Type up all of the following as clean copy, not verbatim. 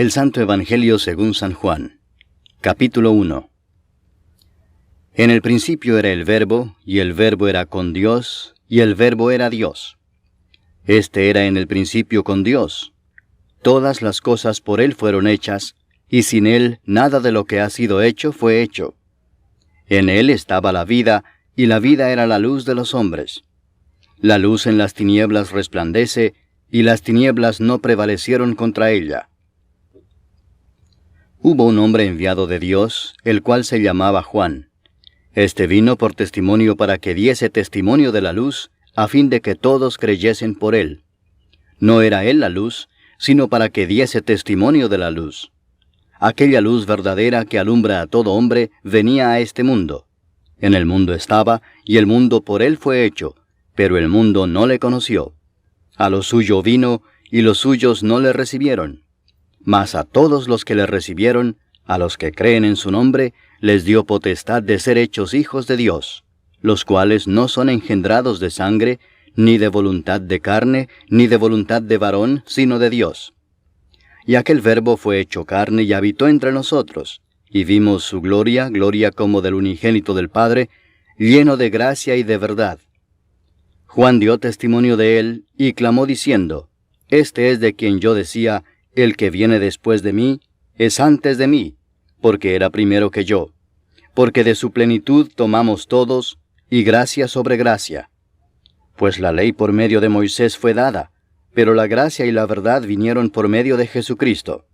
El Santo Evangelio según San Juan. Capítulo 1. En el principio era el Verbo, y el Verbo era con Dios, y el Verbo era Dios. Este era en el principio con Dios. Todas las cosas por Él fueron hechas, y sin Él nada de lo que ha sido hecho fue hecho. En Él estaba la vida, y la vida era la luz de los hombres. La luz en las tinieblas resplandece, y las tinieblas no prevalecieron contra ella. Hubo un hombre enviado de Dios, el cual se llamaba Juan. Este vino por testimonio para que diese testimonio de la luz, a fin de que todos creyesen por él. No era él la luz, sino para que diese testimonio de la luz. Aquella luz verdadera que alumbra a todo hombre venía a este mundo. En el mundo estaba, y el mundo por él fue hecho, pero el mundo no le conoció. A lo suyo vino, y los suyos no le recibieron. Mas a todos los que le recibieron, a los que creen en su nombre, les dio potestad de ser hechos hijos de Dios, los cuales no son engendrados de sangre, ni de voluntad de carne, ni de voluntad de varón, sino de Dios. Y aquel Verbo fue hecho carne y habitó entre nosotros, y vimos su gloria, gloria como del unigénito del Padre, lleno de gracia y de verdad. Juan dio testimonio de él, y clamó diciendo, Este es de quien yo decía, el que viene después de mí, es antes de mí, porque era primero que yo. Porque de su plenitud tomamos todos, y gracia sobre gracia. Pues la ley por medio de Moisés fue dada, pero la gracia y la verdad vinieron por medio de Jesucristo.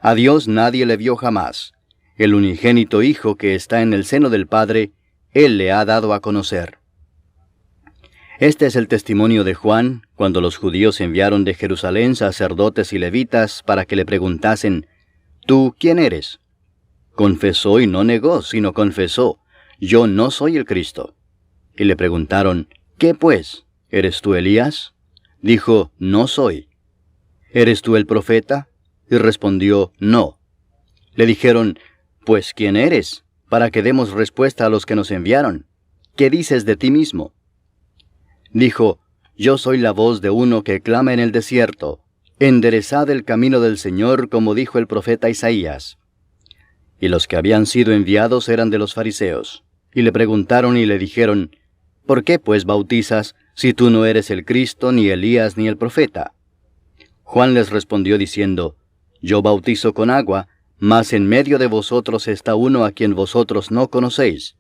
A Dios nadie le vio jamás. El unigénito Hijo que está en el seno del Padre, Él le ha dado a conocer. Este es el testimonio de Juan, cuando los judíos enviaron de Jerusalén sacerdotes y levitas para que le preguntasen, ¿Tú quién eres? Confesó y no negó, sino confesó, Yo no soy el Cristo. Y le preguntaron, ¿Qué pues? ¿Eres tú Elías? Dijo, No soy. ¿Eres tú el profeta? Y respondió, No. Le dijeron, Pues ¿quién eres? Para que demos respuesta a los que nos enviaron. ¿Qué dices de ti mismo? Dijo, Yo soy la voz de uno que clama en el desierto, enderezad el camino del Señor, como dijo el profeta Isaías. Y los que habían sido enviados eran de los fariseos, y le preguntaron y le dijeron, ¿Por qué pues bautizas, si tú no eres el Cristo, ni Elías, ni el profeta? Juan les respondió diciendo, Yo bautizo con agua, mas en medio de vosotros está uno a quien vosotros no conocéis.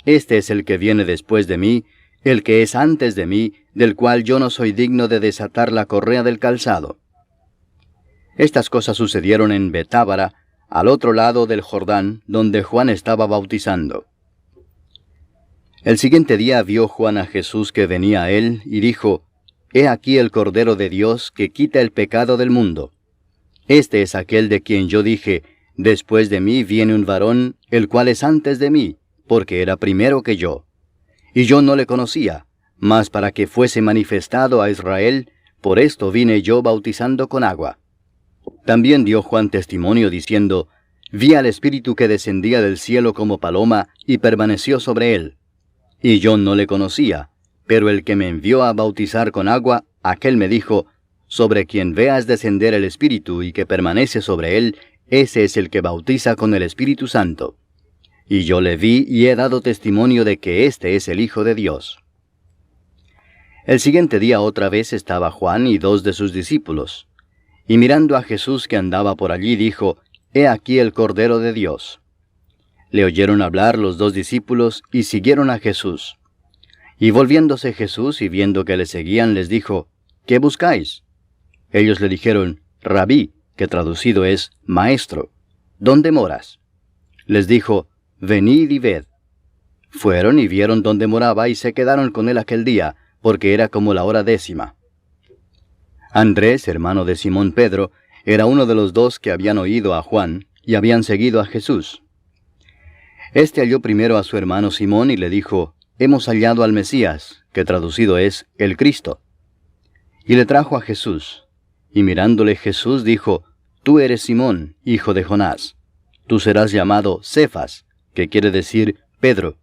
Este es el que viene después de mí, el que es antes de mí, del cual yo no soy digno de desatar la correa del calzado. Estas cosas sucedieron en Betábara, al otro lado del Jordán, donde Juan estaba bautizando. El siguiente día vio Juan a Jesús que venía a él, y dijo, He aquí el Cordero de Dios que quita el pecado del mundo. Este es aquel de quien yo dije, Después de mí viene un varón, el cual es antes de mí, porque era primero que yo. Y yo no le conocía, mas para que fuese manifestado a Israel, por esto vine yo bautizando con agua. También dio Juan testimonio diciendo, Vi al Espíritu que descendía del cielo como paloma, y permaneció sobre él. Y yo no le conocía, pero el que me envió a bautizar con agua, aquel me dijo, Sobre quien veas descender el Espíritu y que permanece sobre él, ese es el que bautiza con el Espíritu Santo. Y yo le vi y he dado testimonio de que este es el Hijo de Dios. El siguiente día otra vez estaba Juan y 2 de sus discípulos. Y mirando a Jesús que andaba por allí, dijo, He aquí el Cordero de Dios. Le oyeron hablar los 2 discípulos y siguieron a Jesús. Y volviéndose Jesús y viendo que le seguían, les dijo, ¿Qué buscáis? Ellos le dijeron, Rabí, que traducido es Maestro, ¿dónde moras? Les dijo, Venid y ved. Fueron y vieron dónde moraba y se quedaron con él aquel día, porque era como la hora 10:00. Andrés, hermano de Simón Pedro, era uno de los 2 que habían oído a Juan y habían seguido a Jesús. Este halló primero a su hermano Simón y le dijo, Hemos hallado al Mesías, que traducido es el Cristo. Y le trajo a Jesús. Y mirándole Jesús dijo, Tú eres Simón, hijo de Jonás. Tú serás llamado Cefas, que quiere decir Pedro.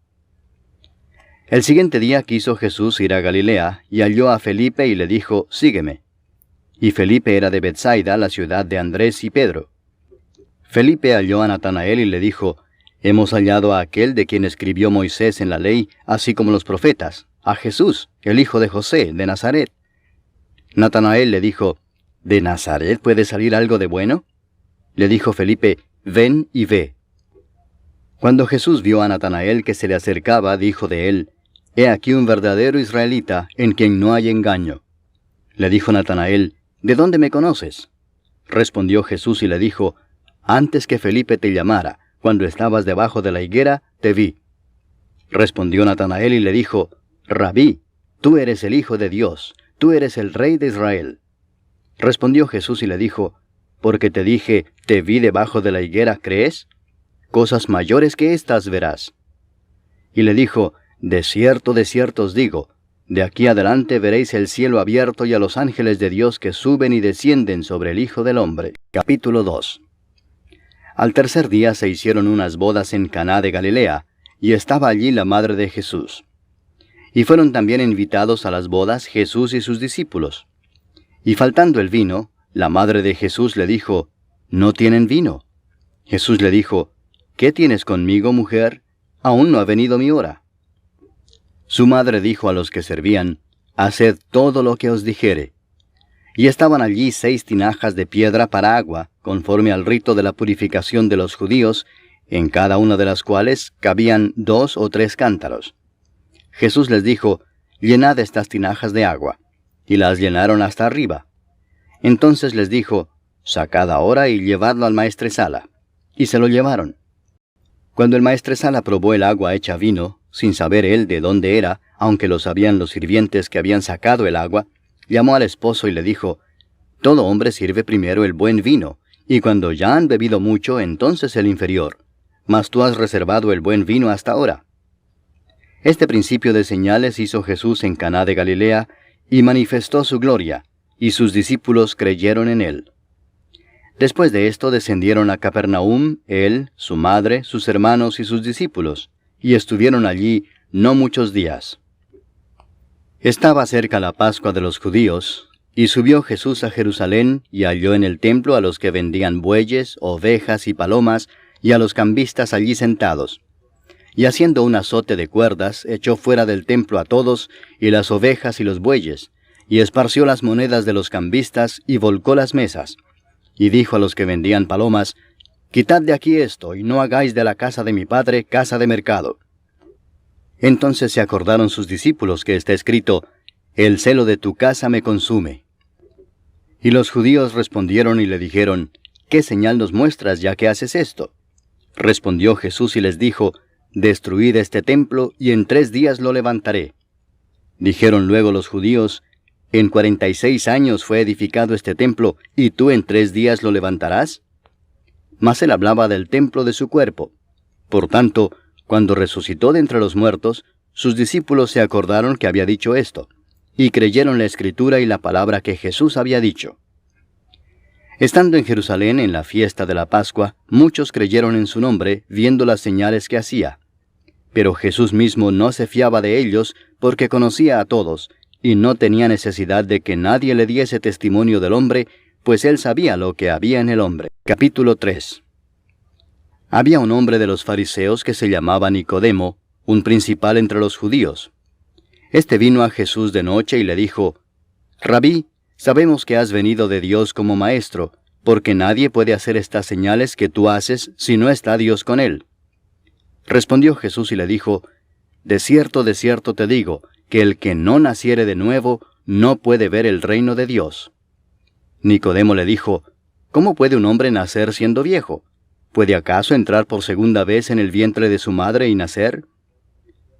El siguiente día quiso Jesús ir a Galilea, y halló a Felipe y le dijo, Sígueme. y Felipe era de Betsaida, la ciudad de Andrés y Pedro. Felipe halló a Natanael y le dijo, «Hemos hallado a aquel de quien escribió Moisés en la ley, así como los profetas, a Jesús, el hijo de José, de Nazaret». Natanael le dijo, «¿De Nazaret puede salir algo de bueno?». Le dijo Felipe, «Ven y ve». Cuando Jesús vio a Natanael que se le acercaba, dijo de él, «He aquí un verdadero israelita, en quien no hay engaño». Le dijo Natanael, «¿De dónde me conoces?». Respondió Jesús y le dijo, «Antes que Felipe te llamara, cuando estabas debajo de la higuera, te vi». Respondió Natanael y le dijo, «Rabí, tú eres el Hijo de Dios, tú eres el Rey de Israel». Respondió Jesús y le dijo, «Porque te dije, te vi debajo de la higuera, ¿crees? Cosas mayores que estas verás». Y le dijo, de cierto os digo, de aquí adelante veréis el cielo abierto y a los ángeles de Dios que suben y descienden sobre el Hijo del Hombre. Capítulo 2. Al tercer día se hicieron unas bodas en Caná de Galilea, y estaba allí la madre de Jesús. Y fueron también invitados a las bodas Jesús y sus discípulos. Y faltando el vino, la madre de Jesús le dijo, «¿No tienen vino?». Jesús le dijo, «¿Qué tienes conmigo, mujer? Aún no ha venido mi hora». Su madre dijo a los que servían, «Haced todo lo que os dijere». Y estaban allí 6 tinajas de piedra para agua, conforme al rito de la purificación de los judíos, en cada una de las cuales cabían 2 o 3 cántaros. Jesús les dijo, «Llenad estas tinajas de agua». Y las llenaron hasta arriba. Entonces les dijo, «Sacad ahora y llevadlo al maestresala». Y se lo llevaron. Cuando el maestresala probó el agua hecha vino, sin saber él de dónde era, aunque lo sabían los sirvientes que habían sacado el agua, llamó al esposo y le dijo, «Todo hombre sirve primero el buen vino, y cuando ya han bebido mucho, entonces el inferior. Mas tú has reservado el buen vino hasta ahora». Este principio de señales hizo Jesús en Caná de Galilea, y manifestó su gloria, y sus discípulos creyeron en él. Después de esto descendieron a Capernaum, él, su madre, sus hermanos y sus discípulos, y estuvieron allí no muchos días. Estaba cerca la Pascua de los judíos, y subió Jesús a Jerusalén, y halló en el templo a los que vendían bueyes, ovejas y palomas, y a los cambistas allí sentados. Y haciendo un azote de cuerdas, echó fuera del templo a todos, y las ovejas y los bueyes, y esparció las monedas de los cambistas, y volcó las mesas. Y dijo a los que vendían palomas, «Quitad de aquí esto, y no hagáis de la casa de mi padre casa de mercado». Entonces se acordaron sus discípulos que está escrito, «El celo de tu casa me consume». Y los judíos respondieron y le dijeron, «¿Qué señal nos muestras ya que haces esto?». Respondió Jesús y les dijo, «Destruid este templo, y en 3 días lo levantaré». Dijeron luego los judíos, «¿En 46 años fue edificado este templo, y tú en 3 días lo levantarás?». Mas él hablaba del templo de su cuerpo. Por tanto, cuando resucitó de entre los muertos, sus discípulos se acordaron que había dicho esto, y creyeron la Escritura y la palabra que Jesús había dicho. Estando en Jerusalén en la fiesta de la Pascua, muchos creyeron en su nombre, viendo las señales que hacía. Pero Jesús mismo no se fiaba de ellos, porque conocía a todos, y no tenía necesidad de que nadie le diese testimonio del hombre, pues él sabía lo que había en el hombre. Capítulo 3. Había un hombre de los fariseos que se llamaba Nicodemo, un principal entre los judíos. Este vino a Jesús de noche y le dijo, «Rabí, sabemos que has venido de Dios como maestro, porque nadie puede hacer estas señales que tú haces si no está Dios con él». Respondió Jesús y le dijo, de cierto te digo, que el que no naciere de nuevo no puede ver el reino de Dios». Nicodemo le dijo, «¿Cómo puede un hombre nacer siendo viejo? ¿Puede acaso entrar por segunda vez en el vientre de su madre y nacer?».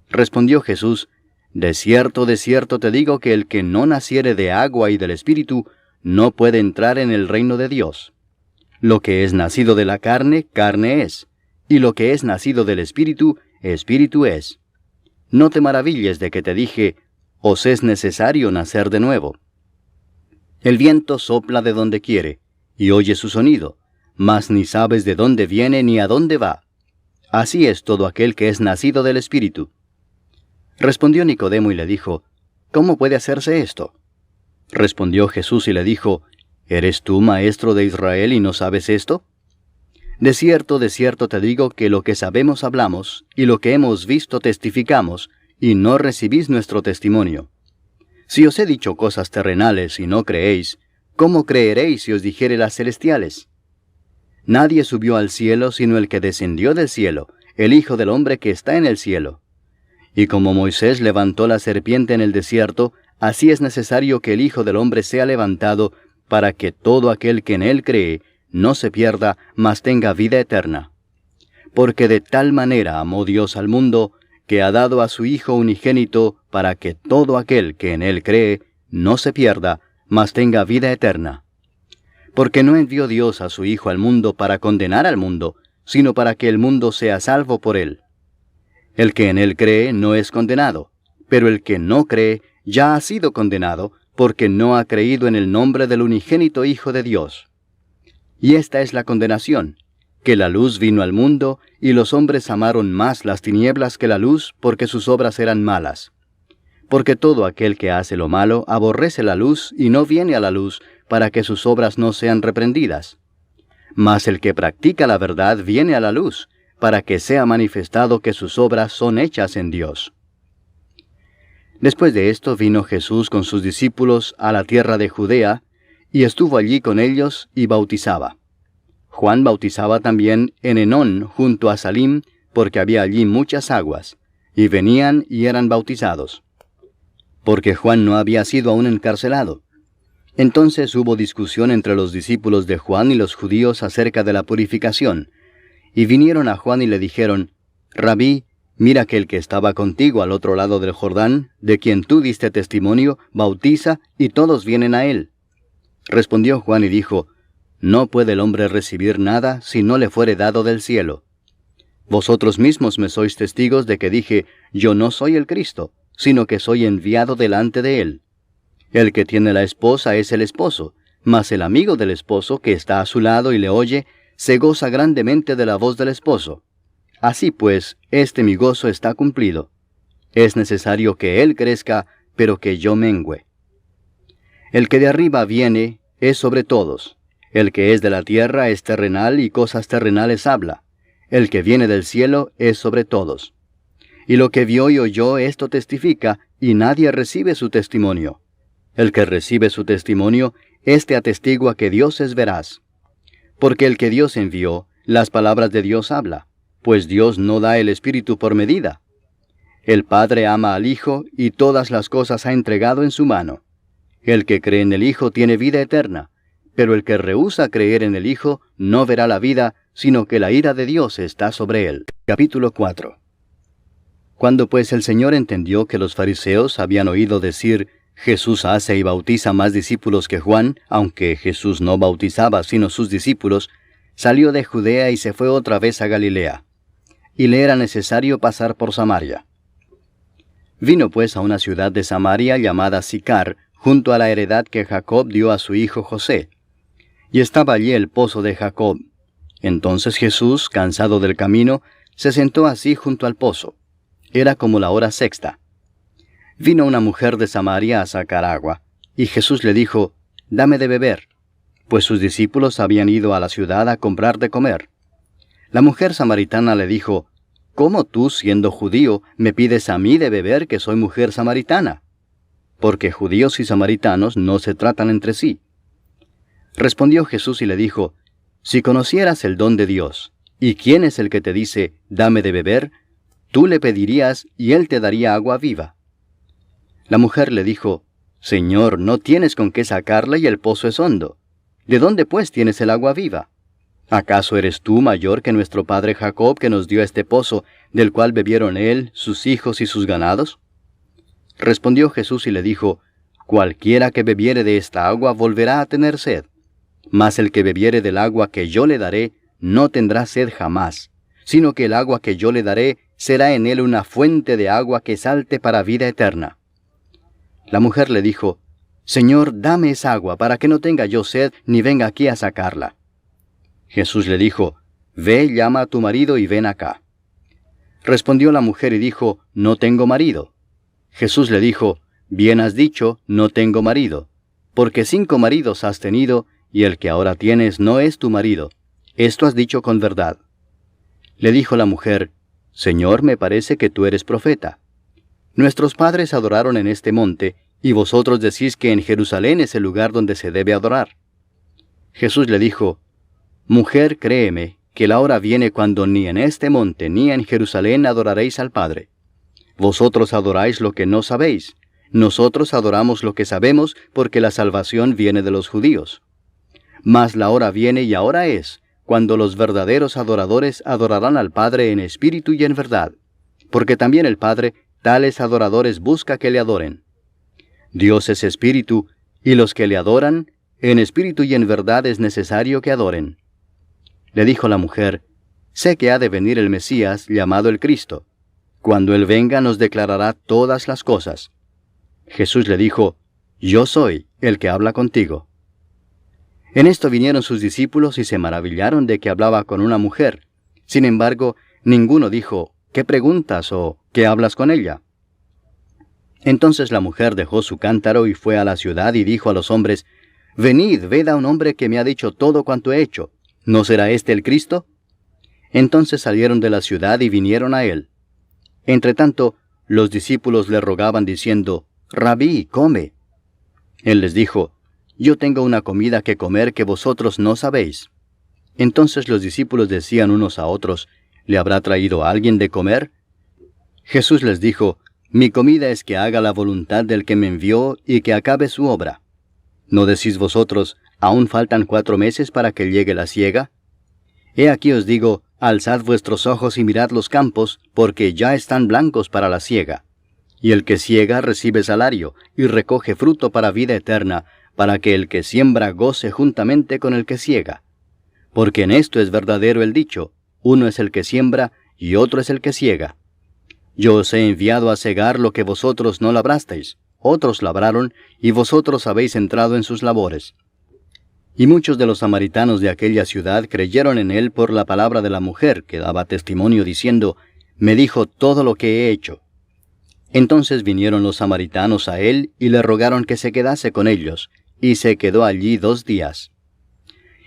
Respondió Jesús, de cierto te digo que el que no naciere de agua y del Espíritu no puede entrar en el reino de Dios. Lo que es nacido de la carne, carne es, y lo que es nacido del Espíritu, Espíritu es. No te maravilles de que te dije, os es necesario nacer de nuevo. El viento sopla de donde quiere, y oye su sonido, mas ni sabes de dónde viene ni a dónde va. Así es todo aquel que es nacido del Espíritu. Respondió Nicodemo y le dijo, «¿Cómo puede hacerse esto?». Respondió Jesús y le dijo, ¿eres tú maestro de Israel y no sabes esto? De cierto te digo que lo que sabemos hablamos, y lo que hemos visto testificamos, y no recibís nuestro testimonio. Si os he dicho cosas terrenales y no creéis, ¿cómo creeréis si os dijere las celestiales? Nadie subió al cielo sino el que descendió del cielo, el Hijo del Hombre que está en el cielo. Y como Moisés levantó la serpiente en el desierto, así es necesario que el Hijo del Hombre sea levantado, para que todo aquel que en él cree no se pierda, mas tenga vida eterna. Porque de tal manera amó Dios al mundo, que ha dado a su Hijo unigénito, para que todo aquel que en él cree no se pierda, mas tenga vida eterna. Porque no envió Dios a su Hijo al mundo para condenar al mundo, sino para que el mundo sea salvo por él. El que en él cree no es condenado, pero el que no cree ya ha sido condenado, porque no ha creído en el nombre del unigénito Hijo de Dios. Y esta es la condenación, que la luz vino al mundo, y los hombres amaron más las tinieblas que la luz, porque sus obras eran malas. Porque todo aquel que hace lo malo aborrece la luz, y no viene a la luz, para que sus obras no sean reprendidas. Mas el que practica la verdad viene a la luz, para que sea manifestado que sus obras son hechas en Dios. Después de esto vino Jesús con sus discípulos a la tierra de Judea, y estuvo allí con ellos y bautizaba. Juan bautizaba también en Enón junto a Salim, porque había allí muchas aguas, y venían y eran bautizados. Porque Juan no había sido aún encarcelado. Entonces hubo discusión entre los discípulos de Juan y los judíos acerca de la purificación, y vinieron a Juan y le dijeron, Rabí, mira que el que estaba contigo al otro lado del Jordán, de quien tú diste testimonio, bautiza, y todos vienen a él. Respondió Juan y dijo, No puede el hombre recibir nada si no le fuere dado del cielo. Vosotros mismos me sois testigos de que dije, Yo no soy el Cristo, sino que soy enviado delante de él. El que tiene la esposa es el esposo, mas el amigo del esposo que está a su lado y le oye, se goza grandemente de la voz del esposo. Así pues, mi gozo está cumplido. Es necesario que él crezca, pero que yo mengüe. El que de arriba viene es sobre todos. El que es de la tierra es terrenal y cosas terrenales habla. El que viene del cielo es sobre todos. Y lo que vio y oyó esto testifica, y nadie recibe su testimonio. El que recibe su testimonio, éste atestigua que Dios es veraz. Porque el que Dios envió, las palabras de Dios habla, pues Dios no da el Espíritu por medida. El Padre ama al Hijo, y todas las cosas ha entregado en su mano. El que cree en el Hijo tiene vida eterna, pero el que rehúsa creer en el Hijo no verá la vida, sino que la ira de Dios está sobre él. Capítulo 4. Cuando pues el Señor entendió que los fariseos habían oído decir, Jesús hace y bautiza más discípulos que Juan, aunque Jesús no bautizaba sino sus discípulos, salió de Judea y se fue otra vez a Galilea. Y le era necesario pasar por Samaria. Vino pues a una ciudad de Samaria llamada Sicar, junto a la heredad que Jacob dio a su hijo José. Y estaba allí el pozo de Jacob. Entonces Jesús, cansado del camino, se sentó así junto al pozo. Era como la hora sexta. Vino una mujer de Samaria a sacar agua, y Jesús le dijo, Dame de beber, pues sus discípulos habían ido a la ciudad a comprar de comer. La mujer samaritana le dijo, ¿Cómo tú, siendo judío, me pides a mí de beber que soy mujer samaritana? Porque judíos y samaritanos no se tratan entre sí. Respondió Jesús y le dijo, Si conocieras el don de Dios, y quién es el que te dice, Dame de beber, tú le pedirías y él te daría agua viva. La mujer le dijo, Señor, no tienes con qué sacarla y el pozo es hondo. ¿De dónde pues tienes el agua viva? ¿Acaso eres tú mayor que nuestro padre Jacob, que nos dio este pozo, del cual bebieron él, sus hijos y sus ganados? Respondió Jesús y le dijo, Cualquiera que bebiere de esta agua volverá a tener sed. Mas el que bebiere del agua que yo le daré, no tendrá sed jamás, sino que el agua que yo le daré será en él una fuente de agua que salte para vida eterna. La mujer le dijo, Señor, dame esa agua para que no tenga yo sed ni venga aquí a sacarla. Jesús le dijo, Ve, llama a tu marido y ven acá. Respondió la mujer y dijo, No tengo marido. Jesús le dijo, Bien has dicho, no tengo marido. porque 5 maridos has tenido, y el que ahora tienes no es tu marido. Esto has dicho con verdad. Le dijo la mujer, Señor, me parece que tú eres profeta. Nuestros padres adoraron en este monte, y vosotros decís que en Jerusalén es el lugar donde se debe adorar. Jesús le dijo, Mujer, créeme, que la hora viene cuando ni en este monte ni en Jerusalén adoraréis al Padre. Vosotros adoráis lo que no sabéis. Nosotros adoramos lo que sabemos, porque la salvación viene de los judíos. Mas la hora viene y ahora es, cuando los verdaderos adoradores adorarán al Padre en espíritu y en verdad, porque también el Padre tales adoradores busca que le adoren. Dios es espíritu, y los que le adoran, en espíritu y en verdad es necesario que adoren. Le dijo la mujer, Sé que ha de venir el Mesías, llamado el Cristo. Cuando Él venga nos declarará todas las cosas. Jesús le dijo, Yo soy el que habla contigo. En esto vinieron sus discípulos y se maravillaron de que hablaba con una mujer. Sin embargo, ninguno dijo, ¿qué preguntas o qué hablas con ella? Entonces la mujer dejó su cántaro y fue a la ciudad y dijo a los hombres, Venid, ved a un hombre que me ha dicho todo cuanto he hecho. ¿No será este el Cristo? Entonces salieron de la ciudad y vinieron a él. Entretanto, los discípulos le rogaban diciendo, Rabí, come. Él les dijo, Yo tengo una comida que comer que vosotros no sabéis. Entonces los discípulos decían unos a otros, ¿le habrá traído alguien de comer? Jesús les dijo, Mi comida es que haga la voluntad del que me envió y que acabe su obra. ¿No decís vosotros, aún faltan 4 meses para que llegue la siega? He aquí os digo, alzad vuestros ojos y mirad los campos, porque ya están blancos para la siega. Y el que siega recibe salario, y recoge fruto para vida eterna, para que el que siembra goce juntamente con el que siega. Porque en esto es verdadero el dicho, uno es el que siembra, y otro es el que siega. Yo os he enviado a segar lo que vosotros no labrasteis, otros labraron, y vosotros habéis entrado en sus labores. Y muchos de los samaritanos de aquella ciudad creyeron en él por la palabra de la mujer, que daba testimonio diciendo, Me dijo todo lo que he hecho. Entonces vinieron los samaritanos a él y le rogaron que se quedase con ellos, y se quedó allí 2 días.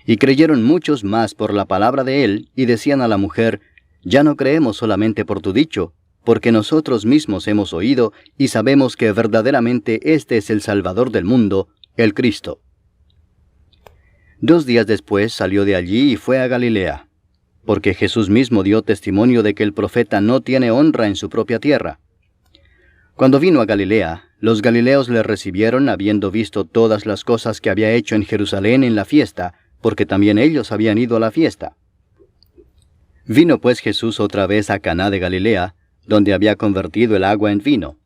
Y creyeron muchos más por la palabra de él, y decían a la mujer, Ya no creemos solamente por tu dicho, porque nosotros mismos hemos oído y sabemos que verdaderamente este es el Salvador del mundo, el Cristo. 2 días después salió de allí y fue a Galilea, porque Jesús mismo dio testimonio de que el profeta no tiene honra en su propia tierra. Cuando vino a Galilea, los galileos le recibieron habiendo visto todas las cosas que había hecho en Jerusalén en la fiesta, porque también ellos habían ido a la fiesta. Vino pues Jesús otra vez a Caná de Galilea, donde había convertido el agua en vino.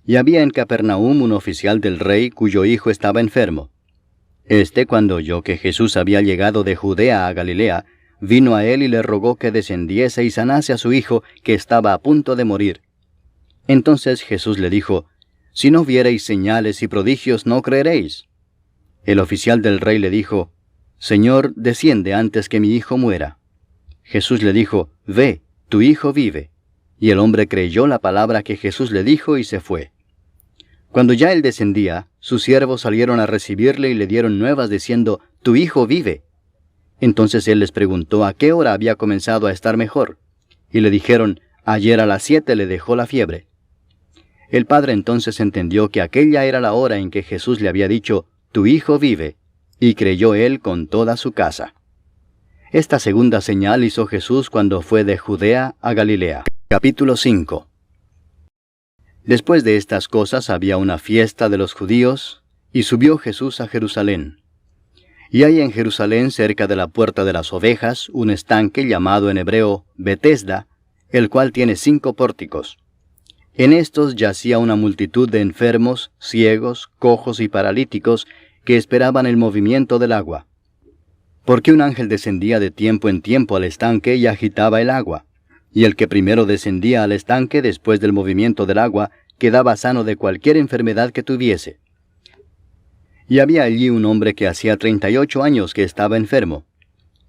Y había en Capernaum un oficial del rey cuyo hijo estaba enfermo. Cuando oyó que Jesús había llegado de Judea a Galilea, vino a él y le rogó que descendiese y sanase a su hijo, que estaba a punto de morir. Entonces Jesús le dijo, Si no viereis señales y prodigios, no creeréis. El oficial del rey le dijo, Señor, desciende antes que mi hijo muera. Jesús le dijo, Ve, tu hijo vive. Y el hombre creyó la palabra que Jesús le dijo y se fue. Cuando ya él descendía, sus siervos salieron a recibirle y le dieron nuevas diciendo, Tu hijo vive. Entonces él les preguntó a qué hora había comenzado a estar mejor. Y le dijeron, Ayer a las 7 le dejó la fiebre. El padre entonces entendió que aquella era la hora en que Jesús le había dicho, Tu hijo vive, y creyó él con toda su casa. Esta segunda señal hizo Jesús cuando fue de Judea a Galilea. Capítulo 5. Después de estas cosas había una fiesta de los judíos, y subió Jesús a Jerusalén. Y hay en Jerusalén, cerca de la puerta de las ovejas, un estanque llamado en hebreo Betesda, el cual tiene 5 pórticos. En estos yacía una multitud de enfermos, ciegos, cojos y paralíticos, que esperaban el movimiento del agua. Porque un ángel descendía de tiempo en tiempo al estanque y agitaba el agua. Y el que primero descendía al estanque después del movimiento del agua, quedaba sano de cualquier enfermedad que tuviese. Y había allí un hombre que hacía 38 años que estaba enfermo.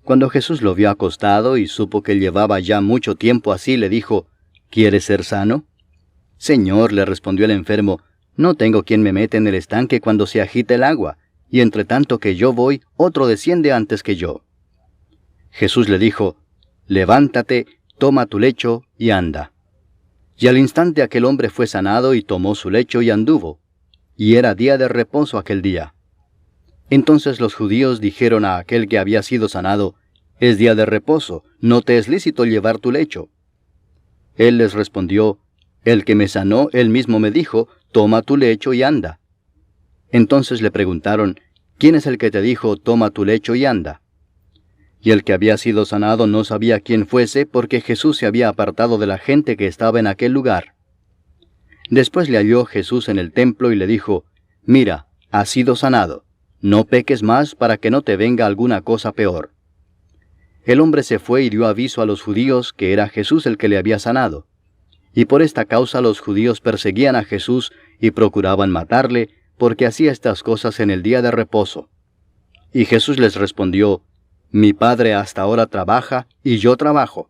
Cuando Jesús lo vio acostado y supo que llevaba ya mucho tiempo así, le dijo, ¿Quieres ser sano? Señor, le respondió el enfermo, no tengo quien me meta en el estanque cuando se agita el agua, y entre tanto que yo voy, otro desciende antes que yo. Jesús le dijo, levántate, toma tu lecho y anda. Y al instante aquel hombre fue sanado y tomó su lecho y anduvo. Y era día de reposo aquel día. Entonces los judíos dijeron a aquel que había sido sanado, es día de reposo, no te es lícito llevar tu lecho. Él les respondió, el que me sanó, él mismo me dijo, toma tu lecho y anda. Entonces le preguntaron, ¿quién es el que te dijo, toma tu lecho y anda? Y el que había sido sanado no sabía quién fuese, porque Jesús se había apartado de la gente que estaba en aquel lugar. Después le halló Jesús en el templo y le dijo, mira, has sido sanado, no peques más para que no te venga alguna cosa peor. El hombre se fue y dio aviso a los judíos que era Jesús el que le había sanado. Y por esta causa los judíos perseguían a Jesús y procuraban matarle, porque hacía estas cosas en el día de reposo. Y Jesús les respondió, mi Padre hasta ahora trabaja, y yo trabajo.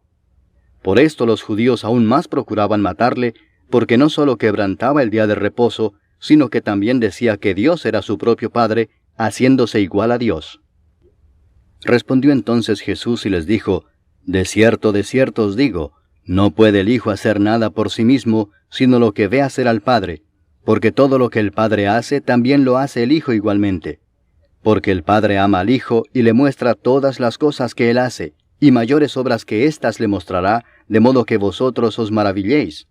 Por esto los judíos aún más procuraban matarle, porque no solo quebrantaba el día de reposo, sino que también decía que Dios era su propio Padre, haciéndose igual a Dios. Respondió entonces Jesús y les dijo, de cierto os digo, no puede el Hijo hacer nada por sí mismo, sino lo que ve hacer al Padre, porque todo lo que el Padre hace, también lo hace el Hijo igualmente. Porque el Padre ama al Hijo y le muestra todas las cosas que Él hace, y mayores obras que éstas le mostrará, de modo que vosotros os maravilléis.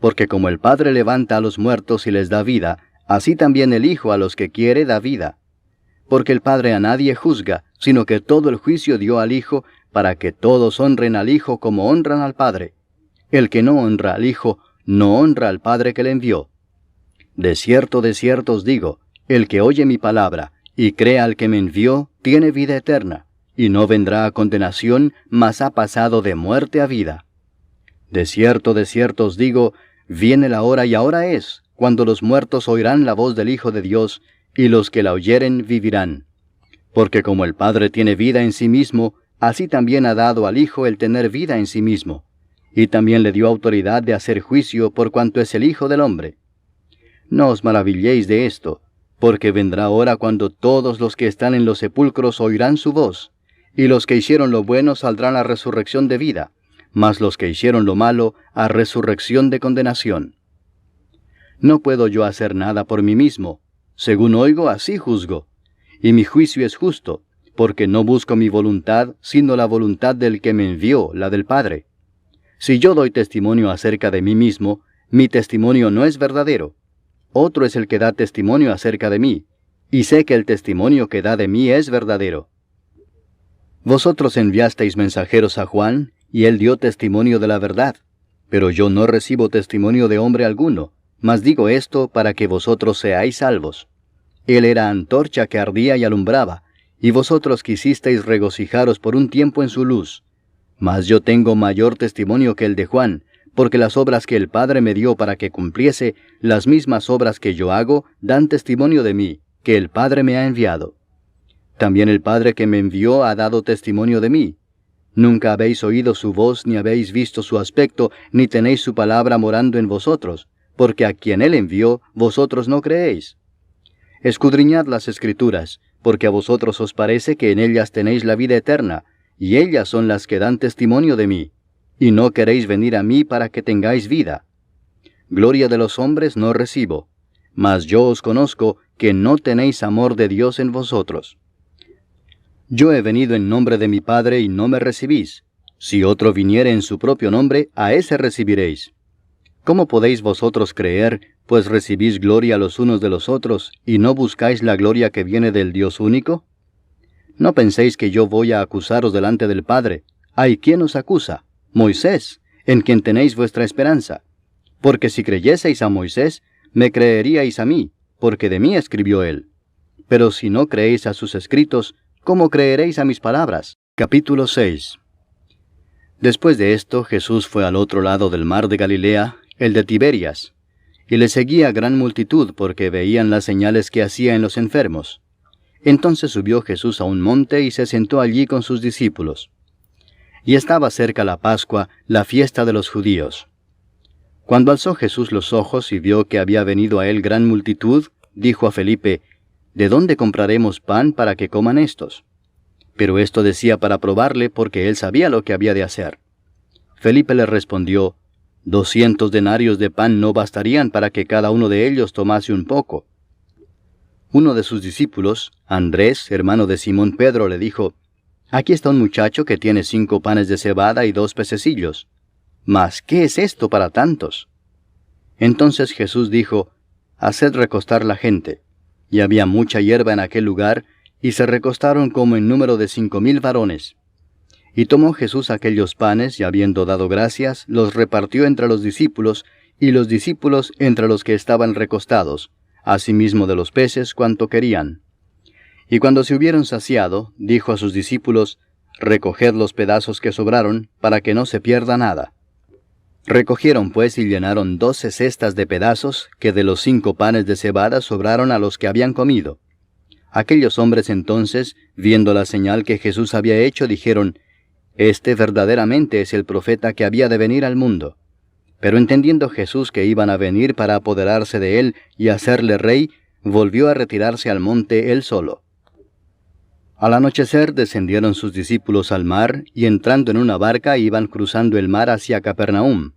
Porque como el Padre levanta a los muertos y les da vida, así también el Hijo a los que quiere da vida. Porque el Padre a nadie juzga, sino que todo el juicio dio al Hijo, para que todos honren al Hijo como honran al Padre. El que no honra al Hijo, no honra al Padre que le envió. De cierto os digo, el que oye mi palabra, y crea al que me envió, tiene vida eterna, y no vendrá a condenación, mas ha pasado de muerte a vida. De cierto os digo, viene la hora y ahora es, cuando los muertos oirán la voz del Hijo de Dios, y los que la oyeren vivirán. Porque como el Padre tiene vida en sí mismo, así también ha dado al Hijo el tener vida en sí mismo, y también le dio autoridad de hacer juicio por cuanto es el Hijo del hombre. No os maravilléis de esto, porque vendrá hora cuando todos los que están en los sepulcros oirán su voz, y los que hicieron lo bueno saldrán a resurrección de vida, mas los que hicieron lo malo a resurrección de condenación. No puedo yo hacer nada por mí mismo, según oigo así juzgo, y mi juicio es justo, porque no busco mi voluntad, sino la voluntad del que me envió, la del Padre. Si yo doy testimonio acerca de mí mismo, mi testimonio no es verdadero. Otro es el que da testimonio acerca de mí, y sé que el testimonio que da de mí es verdadero. Vosotros enviasteis mensajeros a Juan, y él dio testimonio de la verdad, pero yo no recibo testimonio de hombre alguno, mas digo esto para que vosotros seáis salvos. Él era antorcha que ardía y alumbraba, y vosotros quisisteis regocijaros por un tiempo en su luz. Mas yo tengo mayor testimonio que el de Juan, porque las obras que el Padre me dio para que cumpliese, las mismas obras que yo hago, dan testimonio de mí, que el Padre me ha enviado. También el Padre que me envió ha dado testimonio de mí. Nunca habéis oído su voz, ni habéis visto su aspecto, ni tenéis su palabra morando en vosotros, porque a quien él envió, vosotros no creéis. Escudriñad las Escrituras, porque a vosotros os parece que en ellas tenéis la vida eterna, y ellas son las que dan testimonio de mí, y no queréis venir a mí para que tengáis vida. Gloria de los hombres no recibo, mas yo os conozco que no tenéis amor de Dios en vosotros. Yo he venido en nombre de mi Padre y no me recibís. Si otro viniere en su propio nombre, a ese recibiréis. ¿Cómo podéis vosotros creer, pues recibís gloria los unos de los otros, y no buscáis la gloria que viene del Dios único? No penséis que yo voy a acusaros delante del Padre. ¿Hay quien os acusa? Moisés, en quien tenéis vuestra esperanza. Porque si creyeseis a Moisés, me creeríais a mí, porque de mí escribió él. Pero si no creéis a sus escritos, ¿cómo creeréis a mis palabras? Capítulo 6. Después de esto, Jesús fue al otro lado del mar de Galilea, el de Tiberias, y le seguía gran multitud porque veían las señales que hacía en los enfermos. Entonces subió Jesús a un monte y se sentó allí con sus discípulos. Y estaba cerca la Pascua, la fiesta de los judíos. Cuando alzó Jesús los ojos y vio que había venido a él gran multitud, dijo a Felipe, ¿de dónde compraremos pan para que coman éstos? Pero esto decía para probarle, porque él sabía lo que había de hacer. Felipe le respondió, 200 denarios de pan no bastarían para que cada uno de ellos tomase un poco. Uno de sus discípulos, Andrés, hermano de Simón Pedro, le dijo, aquí está un muchacho que tiene 5 panes de cebada y 2 pececillos. Mas, ¿qué es esto para tantos? Entonces Jesús dijo, haced recostar la gente. Y había mucha hierba en aquel lugar, y se recostaron como en número de 5,000 varones. Y tomó Jesús aquellos panes, y habiendo dado gracias, los repartió entre los discípulos, y los discípulos entre los que estaban recostados, asimismo de los peces cuanto querían. Y cuando se hubieron saciado, dijo a sus discípulos, recoged los pedazos que sobraron, para que no se pierda nada. Recogieron pues y llenaron 12 cestas de pedazos, que de los 5 panes de cebada sobraron a los que habían comido. Aquellos hombres entonces, viendo la señal que Jesús había hecho, dijeron, este verdaderamente es el profeta que había de venir al mundo. Pero entendiendo Jesús que iban a venir para apoderarse de él y hacerle rey, volvió a retirarse al monte él solo. Al anochecer descendieron sus discípulos al mar, y entrando en una barca iban cruzando el mar hacia Capernaum.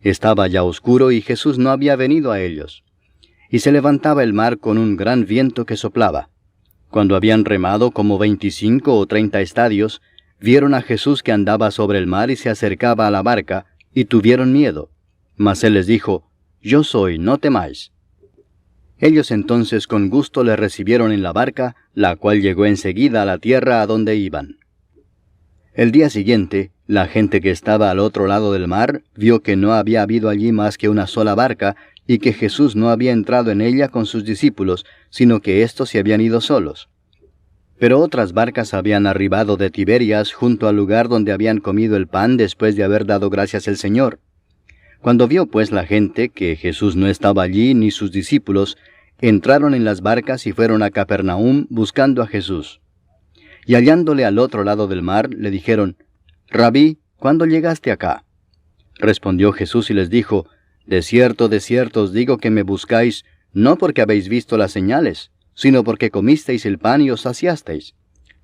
Estaba ya oscuro y Jesús no había venido a ellos. Y se levantaba el mar con un gran viento que soplaba. Cuando habían remado como 25 o 30 estadios, vieron a Jesús que andaba sobre el mar y se acercaba a la barca, y tuvieron miedo. Mas él les dijo, yo soy, no temáis. Ellos entonces con gusto le recibieron en la barca, la cual llegó enseguida a la tierra a donde iban. El día siguiente, la gente que estaba al otro lado del mar vio que no había habido allí más que una sola barca, y que Jesús no había entrado en ella con sus discípulos, sino que éstos se habían ido solos. Pero otras barcas habían arribado de Tiberias junto al lugar donde habían comido el pan después de haber dado gracias al Señor. Cuando vio pues la gente que Jesús no estaba allí ni sus discípulos, entraron en las barcas y fueron a Capernaum buscando a Jesús. Y hallándole al otro lado del mar, le dijeron, Rabí, ¿cuándo llegaste acá? Respondió Jesús y les dijo, de cierto os digo que me buscáis, no porque habéis visto las señales, sino porque comisteis el pan y os saciasteis.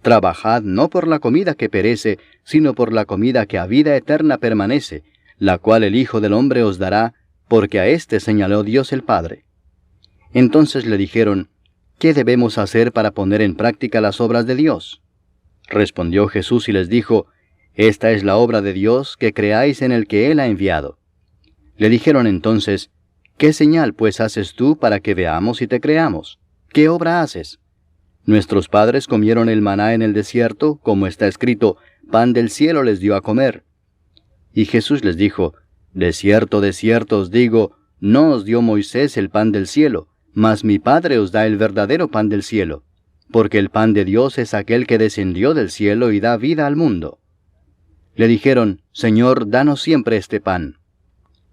Trabajad no por la comida que perece, sino por la comida que a vida eterna permanece, la cual el Hijo del Hombre os dará, porque a éste señaló Dios el Padre. Entonces le dijeron, ¿qué debemos hacer para poner en práctica las obras de Dios? Respondió Jesús y les dijo, esta es la obra de Dios, que creáis en el que Él ha enviado. Le dijeron entonces, ¿qué señal pues haces tú para que veamos y te creamos? ¿Qué obra haces? Nuestros padres comieron el maná en el desierto, como está escrito, pan del cielo les dio a comer. Y Jesús les dijo, de cierto os digo, no os dio Moisés el pan del cielo, mas mi Padre os da el verdadero pan del cielo, porque el pan de Dios es aquel que descendió del cielo y da vida al mundo. Le dijeron, Señor, danos siempre este pan.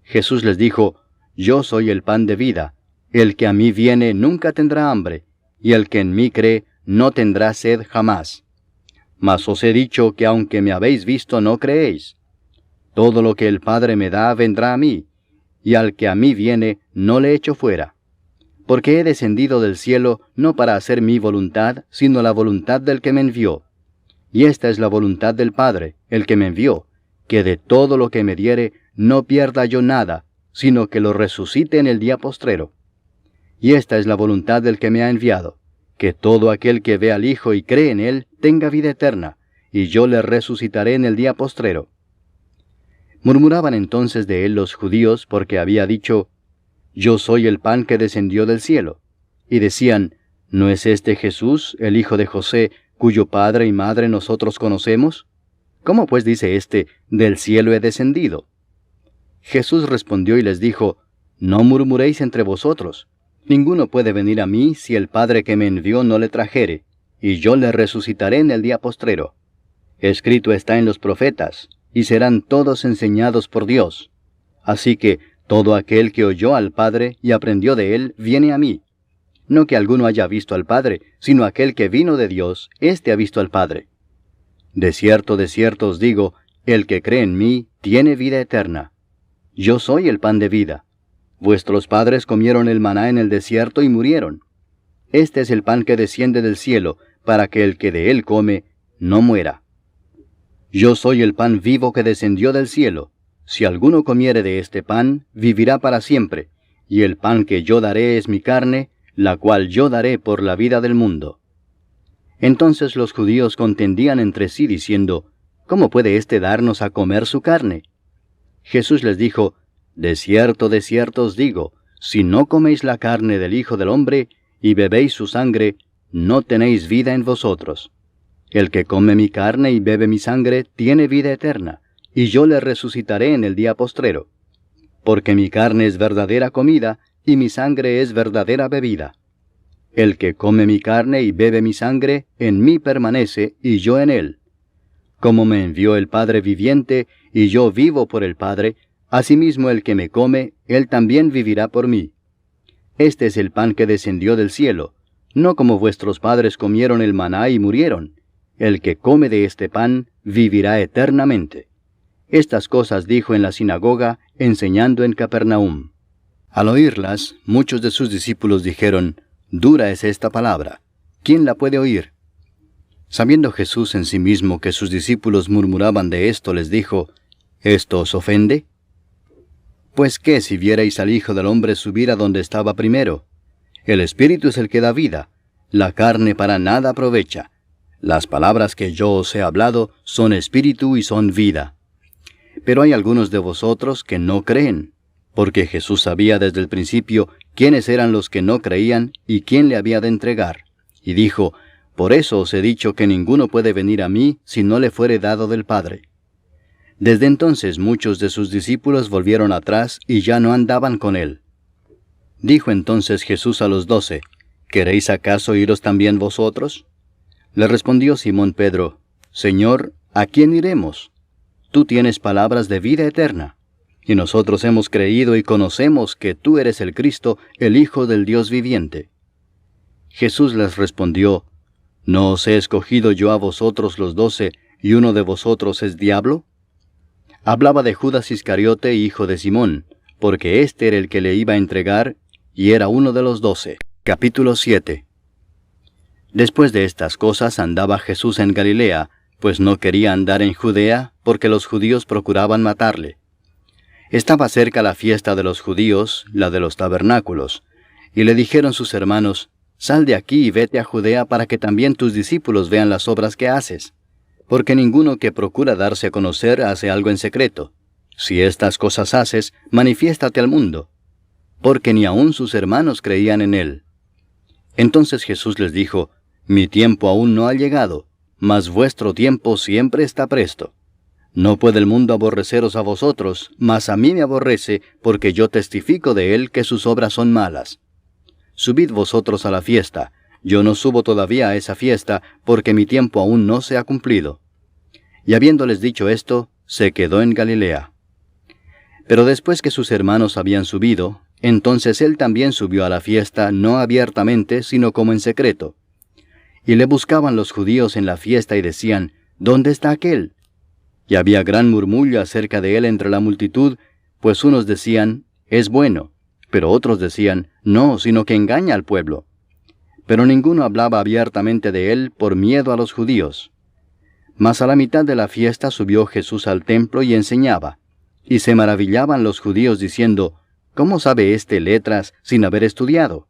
Jesús les dijo, yo soy el pan de vida, el que a mí viene nunca tendrá hambre, y el que en mí cree no tendrá sed jamás. Mas os he dicho que aunque me habéis visto no creéis. Todo lo que el Padre me da vendrá a mí, y al que a mí viene no le echo fuera. Porque he descendido del cielo no para hacer mi voluntad, sino la voluntad del que me envió. Y esta es la voluntad del Padre, el que me envió, que de todo lo que me diere no pierda yo nada, sino que lo resucite en el día postrero. Y esta es la voluntad del que me ha enviado, que todo aquel que ve al Hijo y cree en Él tenga vida eterna, y yo le resucitaré en el día postrero. Murmuraban entonces de él los judíos, porque había dicho, yo soy el pan que descendió del cielo. Y decían, ¿no es este Jesús, el hijo de José, cuyo padre y madre nosotros conocemos? ¿Cómo pues dice éste, del cielo he descendido? Jesús respondió y les dijo, no murmuréis entre vosotros. Ninguno puede venir a mí si el Padre que me envió no le trajere, y yo le resucitaré en el día postrero. Escrito está en los profetas, y serán todos enseñados por Dios. Así que todo aquel que oyó al Padre y aprendió de él, viene a mí. No que alguno haya visto al Padre, sino aquel que vino de Dios, éste ha visto al Padre. De cierto os digo, el que cree en mí tiene vida eterna. Yo soy el pan de vida. Vuestros padres comieron el maná en el desierto y murieron. este es el pan que desciende del cielo, para que el que de él come no muera. Yo soy el pan vivo que descendió del cielo. Si alguno comiere de este pan, vivirá para siempre, y el pan que yo daré es mi carne, la cual yo daré por la vida del mundo. Entonces los judíos contendían entre sí, diciendo, ¿cómo puede éste darnos a comer su carne? Jesús les dijo, de cierto os digo, si no coméis la carne del Hijo del Hombre, y bebéis su sangre, no tenéis vida en vosotros. El que come mi carne y bebe mi sangre, tiene vida eterna, y yo le resucitaré en el día postrero. Porque mi carne es verdadera comida, y mi sangre es verdadera bebida. El que come mi carne y bebe mi sangre, en mí permanece, y yo en él. Como me envió el Padre viviente, y yo vivo por el Padre, asimismo el que me come, él también vivirá por mí. Este es el pan que descendió del cielo, no como vuestros padres comieron el maná y murieron. El que come de este pan, vivirá eternamente. Estas cosas dijo en la sinagoga, enseñando en Capernaum. Al oírlas, muchos de sus discípulos dijeron, dura es esta palabra, ¿quién la puede oír? Sabiendo Jesús en sí mismo que sus discípulos murmuraban de esto, les dijo, ¿esto os ofende? Pues qué si vierais al Hijo del Hombre subir a donde estaba primero. El Espíritu es el que da vida, la carne para nada aprovecha. Las palabras que yo os he hablado son espíritu y son vida. Pero hay algunos de vosotros que no creen, porque Jesús sabía desde el principio quiénes eran los que no creían y quién le había de entregar. Y dijo, por eso os he dicho que ninguno puede venir a mí si no le fuere dado del Padre. Desde entonces muchos de sus discípulos volvieron atrás y ya no andaban con él. Dijo entonces Jesús a los 12, ¿queréis acaso iros también vosotros? Le respondió Simón Pedro, Señor, ¿a quién iremos? Tú tienes palabras de vida eterna, y nosotros hemos creído y conocemos que tú eres el Cristo, el Hijo del Dios viviente. Jesús les respondió, ¿no os he escogido yo a vosotros los 12, y uno de vosotros es diablo? Hablaba de Judas Iscariote, hijo de Simón, porque éste era el que le iba a entregar, y era uno de los 12. Capítulo 7. Después de estas cosas andaba Jesús en Galilea, pues no quería andar en Judea, porque los judíos procuraban matarle. Estaba cerca la fiesta de los judíos, la de los tabernáculos, y le dijeron sus hermanos, sal de aquí y vete a Judea para que también tus discípulos vean las obras que haces. Porque ninguno que procura darse a conocer hace algo en secreto. Si estas cosas haces, manifiéstate al mundo. Porque ni aun sus hermanos creían en él. Entonces Jesús les dijo, mi tiempo aún no ha llegado, mas vuestro tiempo siempre está presto. No puede el mundo aborreceros a vosotros, mas a mí me aborrece, porque yo testifico de él que sus obras son malas. Subid vosotros a la fiesta. Yo no subo todavía a esa fiesta, porque mi tiempo aún no se ha cumplido. Y habiéndoles dicho esto, se quedó en Galilea. Pero después que sus hermanos habían subido, entonces él también subió a la fiesta, no abiertamente, sino como en secreto. Y le buscaban los judíos en la fiesta y decían, ¿dónde está aquél? Y había gran murmullo acerca de él entre la multitud, pues unos decían, es bueno, pero otros decían, no, sino que engaña al pueblo. Pero ninguno hablaba abiertamente de él por miedo a los judíos. Mas a la mitad de la fiesta subió Jesús al templo y enseñaba. Y se maravillaban los judíos diciendo, ¿cómo sabe éste letras sin haber estudiado?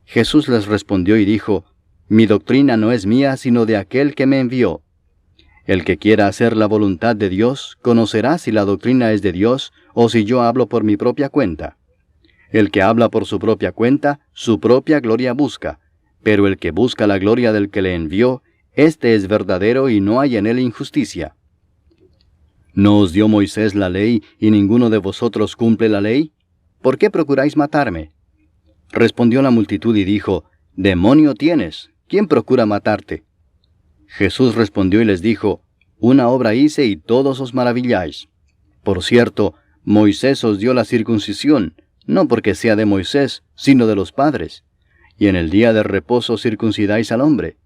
Jesús les respondió y dijo, mi doctrina no es mía sino de aquel que me envió. El que quiera hacer la voluntad de Dios, conocerá si la doctrina es de Dios o si yo hablo por mi propia cuenta. El que habla por su propia cuenta, su propia gloria busca, pero el que busca la gloria del que le envió, éste es verdadero y no hay en él injusticia. ¿No os dio Moisés la ley y ninguno de vosotros cumple la ley? ¿Por qué procuráis matarme? Respondió la multitud y dijo, demonio tienes, ¿quién procura matarte? Jesús respondió y les dijo, una obra hice y todos os maravilláis. Por cierto, Moisés os dio la circuncisión, no porque sea de Moisés, sino de los padres. Y en el día de reposo circuncidáis al hombre.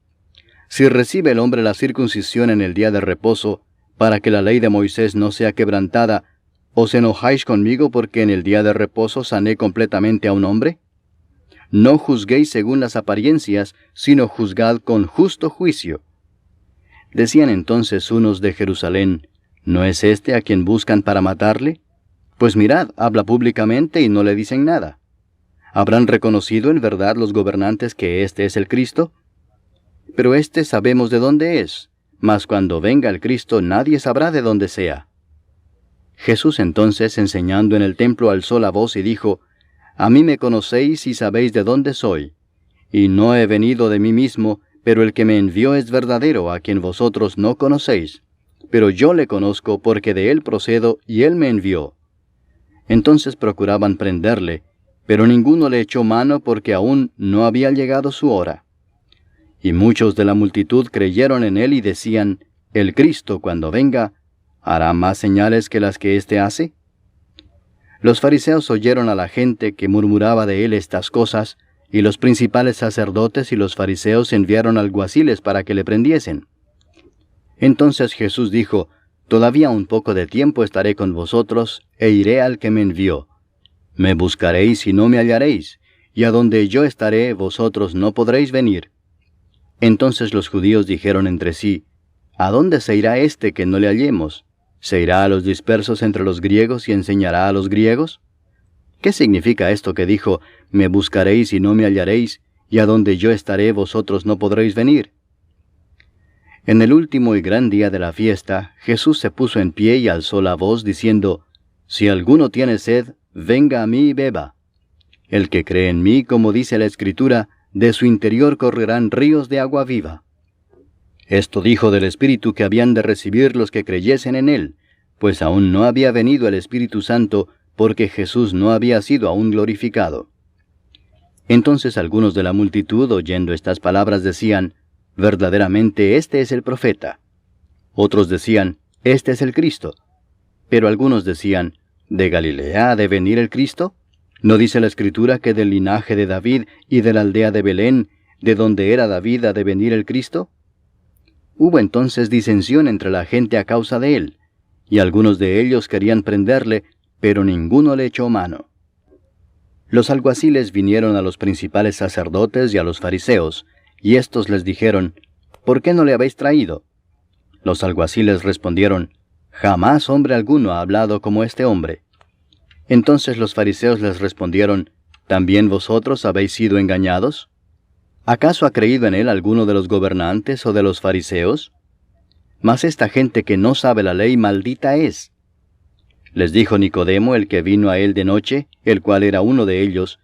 Si recibe el hombre la circuncisión en el día de reposo, para que la ley de Moisés no sea quebrantada, ¿os enojáis conmigo porque en el día de reposo sané completamente a un hombre? no juzguéis según las apariencias, sino juzgad con justo juicio. Decían entonces unos de Jerusalén, ¿no es este a quien buscan para matarle? Pues mirad, habla públicamente y no le dicen nada. ¿Habrán reconocido en verdad los gobernantes que este es el Cristo? Pero este sabemos de dónde es, mas cuando venga el Cristo nadie sabrá de dónde sea. Jesús entonces, enseñando en el templo, alzó la voz y dijo, A mí me conocéis y sabéis de dónde soy. Y no he venido de mí mismo, pero el que me envió es verdadero, a quien vosotros no conocéis. Pero yo le conozco porque de él procedo y él me envió. Entonces procuraban prenderle, pero ninguno le echó mano porque aún no había llegado su hora. Y muchos de la multitud creyeron en él y decían, El Cristo, cuando venga, ¿hará más señales que las que éste hace? Los fariseos oyeron a la gente que murmuraba de él estas cosas, y los principales sacerdotes y los fariseos enviaron alguaciles para que le prendiesen. Entonces Jesús dijo, Todavía un poco de tiempo estaré con vosotros, e iré al que me envió. Me buscaréis y no me hallaréis, y a donde yo estaré vosotros no podréis venir. Entonces los judíos dijeron entre sí, ¿A dónde se irá este que no le hallemos? ¿Se irá a los dispersos entre los griegos y enseñará a los griegos? ¿Qué significa esto que dijo, me buscaréis y no me hallaréis, y a donde yo estaré vosotros no podréis venir? En el último y gran día de la fiesta, Jesús se puso en pie y alzó la voz diciendo, Si alguno tiene sed, venga a mí y beba. El que cree en mí, como dice la Escritura, de su interior correrán ríos de agua viva. Esto dijo del Espíritu que habían de recibir los que creyesen en él, pues aún no había venido el Espíritu Santo, porque Jesús no había sido aún glorificado. Entonces algunos de la multitud, oyendo estas palabras, decían, Verdaderamente este es el profeta. Otros decían, Este es el Cristo. Pero algunos decían, ¿De Galilea ha de venir el Cristo? ¿No dice la Escritura que del linaje de David y de la aldea de Belén, de donde era David, ha de venir el Cristo? Hubo entonces disensión entre la gente a causa de él, y algunos de ellos querían prenderle, pero ninguno le echó mano. Los alguaciles vinieron a los principales sacerdotes y a los fariseos, y éstos les dijeron, ¿Por qué no le habéis traído? Los alguaciles respondieron, Jamás hombre alguno ha hablado como este hombre. Entonces los fariseos les respondieron, ¿También vosotros habéis sido engañados? ¿Acaso ha creído en él alguno de los gobernantes o de los fariseos? Mas esta gente que no sabe la ley maldita es. Les dijo Nicodemo, el que vino a él de noche, el cual era uno de ellos,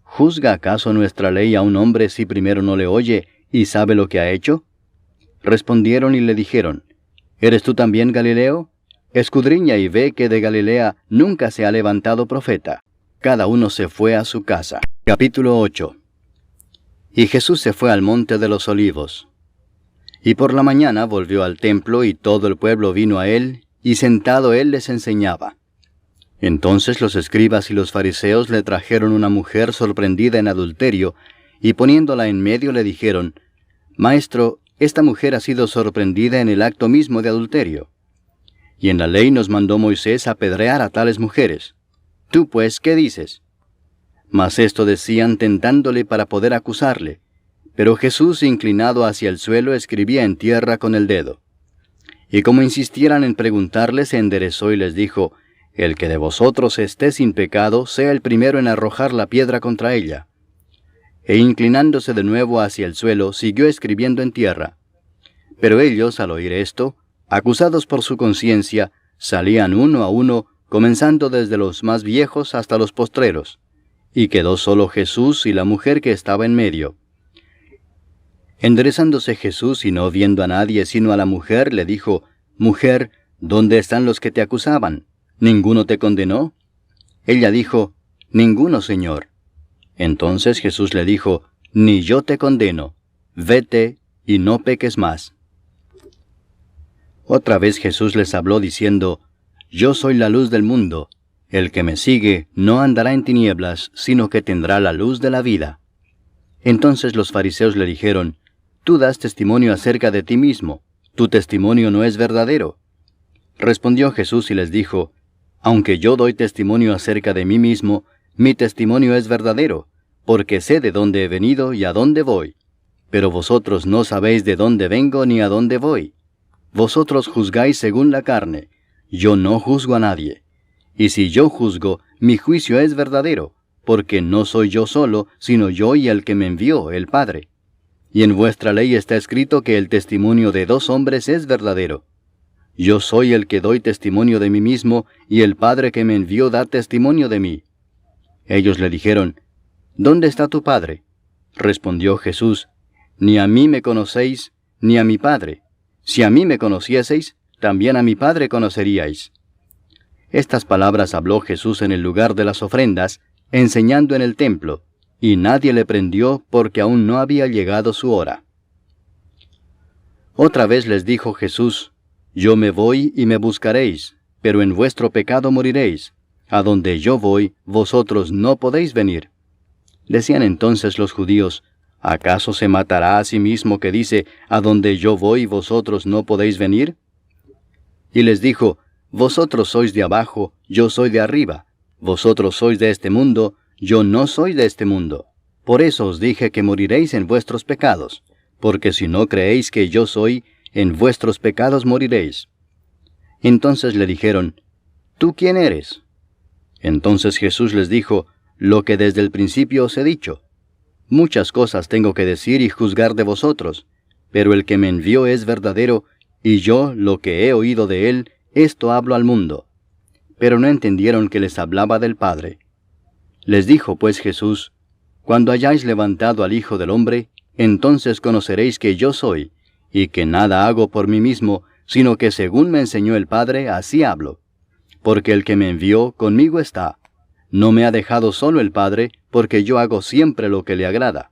¿Juzga acaso nuestra ley a un hombre si primero no le oye y sabe lo que ha hecho? Respondieron y le dijeron, ¿Eres tú también Galileo? Escudriña y ve que de Galilea nunca se ha levantado profeta. Cada uno se fue a su casa. Capítulo 8. Y Jesús se fue al monte de los Olivos. Y por la mañana volvió al templo y todo el pueblo vino a él, y sentado él les enseñaba. Entonces los escribas y los fariseos le trajeron una mujer sorprendida en adulterio, y poniéndola en medio le dijeron, Maestro, esta mujer ha sido sorprendida en el acto mismo de adulterio. Y en la ley nos mandó Moisés apedrear a tales mujeres. Tú pues, ¿qué dices? Mas esto decían tentándole para poder acusarle. Pero Jesús, inclinado hacia el suelo, escribía en tierra con el dedo. Y como insistieran en preguntarle, se enderezó y les dijo, El que de vosotros esté sin pecado, sea el primero en arrojar la piedra contra ella. E inclinándose de nuevo hacia el suelo, siguió escribiendo en tierra. Pero ellos, al oír esto, acusados por su conciencia, salían uno a uno, comenzando desde los más viejos hasta los postreros. Y quedó solo Jesús y la mujer que estaba en medio. Enderezándose Jesús y no viendo a nadie sino a la mujer, le dijo, Mujer, ¿dónde están los que te acusaban? ¿Ninguno te condenó? Ella dijo, Ninguno, Señor. Entonces Jesús le dijo, Ni yo te condeno. Vete y no peques más. Otra vez Jesús les habló diciendo, Yo soy la luz del mundo. El que me sigue no andará en tinieblas, sino que tendrá la luz de la vida. Entonces los fariseos le dijeron, Tú das testimonio acerca de ti mismo, tu testimonio no es verdadero. Respondió Jesús y les dijo, Aunque yo doy testimonio acerca de mí mismo, mi testimonio es verdadero, porque sé de dónde he venido y a dónde voy. Pero vosotros no sabéis de dónde vengo ni a dónde voy. Vosotros juzgáis según la carne, yo no juzgo a nadie. Y si yo juzgo, mi juicio es verdadero, porque no soy yo solo, sino yo y el que me envió, el Padre. Y en vuestra ley está escrito que el testimonio de 2 hombres es verdadero. Yo soy el que doy testimonio de mí mismo, y el Padre que me envió da testimonio de mí. Ellos le dijeron, ¿dónde está tu Padre? Respondió Jesús, ni a mí me conocéis, ni a mi Padre. Si a mí me conocieseis, también a mi Padre conoceríais. Estas palabras habló Jesús en el lugar de las ofrendas, enseñando en el templo, y nadie le prendió porque aún no había llegado su hora. Otra vez les dijo Jesús, yo me voy y me buscaréis, pero en vuestro pecado moriréis. A donde yo voy, vosotros no podéis venir. Decían entonces los judíos, ¿acaso se matará a sí mismo que dice, a donde yo voy vosotros no podéis venir? Y les dijo, vosotros sois de abajo, yo soy de arriba. Vosotros sois de este mundo, yo no soy de este mundo. Por eso os dije que moriréis en vuestros pecados, porque si no creéis que yo soy, en vuestros pecados moriréis. Entonces le dijeron, ¿tú quién eres? Entonces Jesús les dijo, lo que desde el principio os he dicho. Muchas cosas tengo que decir y juzgar de vosotros, pero el que me envió es verdadero, y yo, lo que he oído de él, esto hablo al mundo. Pero no entendieron que les hablaba del Padre. Les dijo pues Jesús, cuando hayáis levantado al Hijo del Hombre, entonces conoceréis que yo soy, y que nada hago por mí mismo, sino que según me enseñó el Padre, así hablo. Porque el que me envió conmigo está. No me ha dejado solo el Padre, porque yo hago siempre lo que le agrada.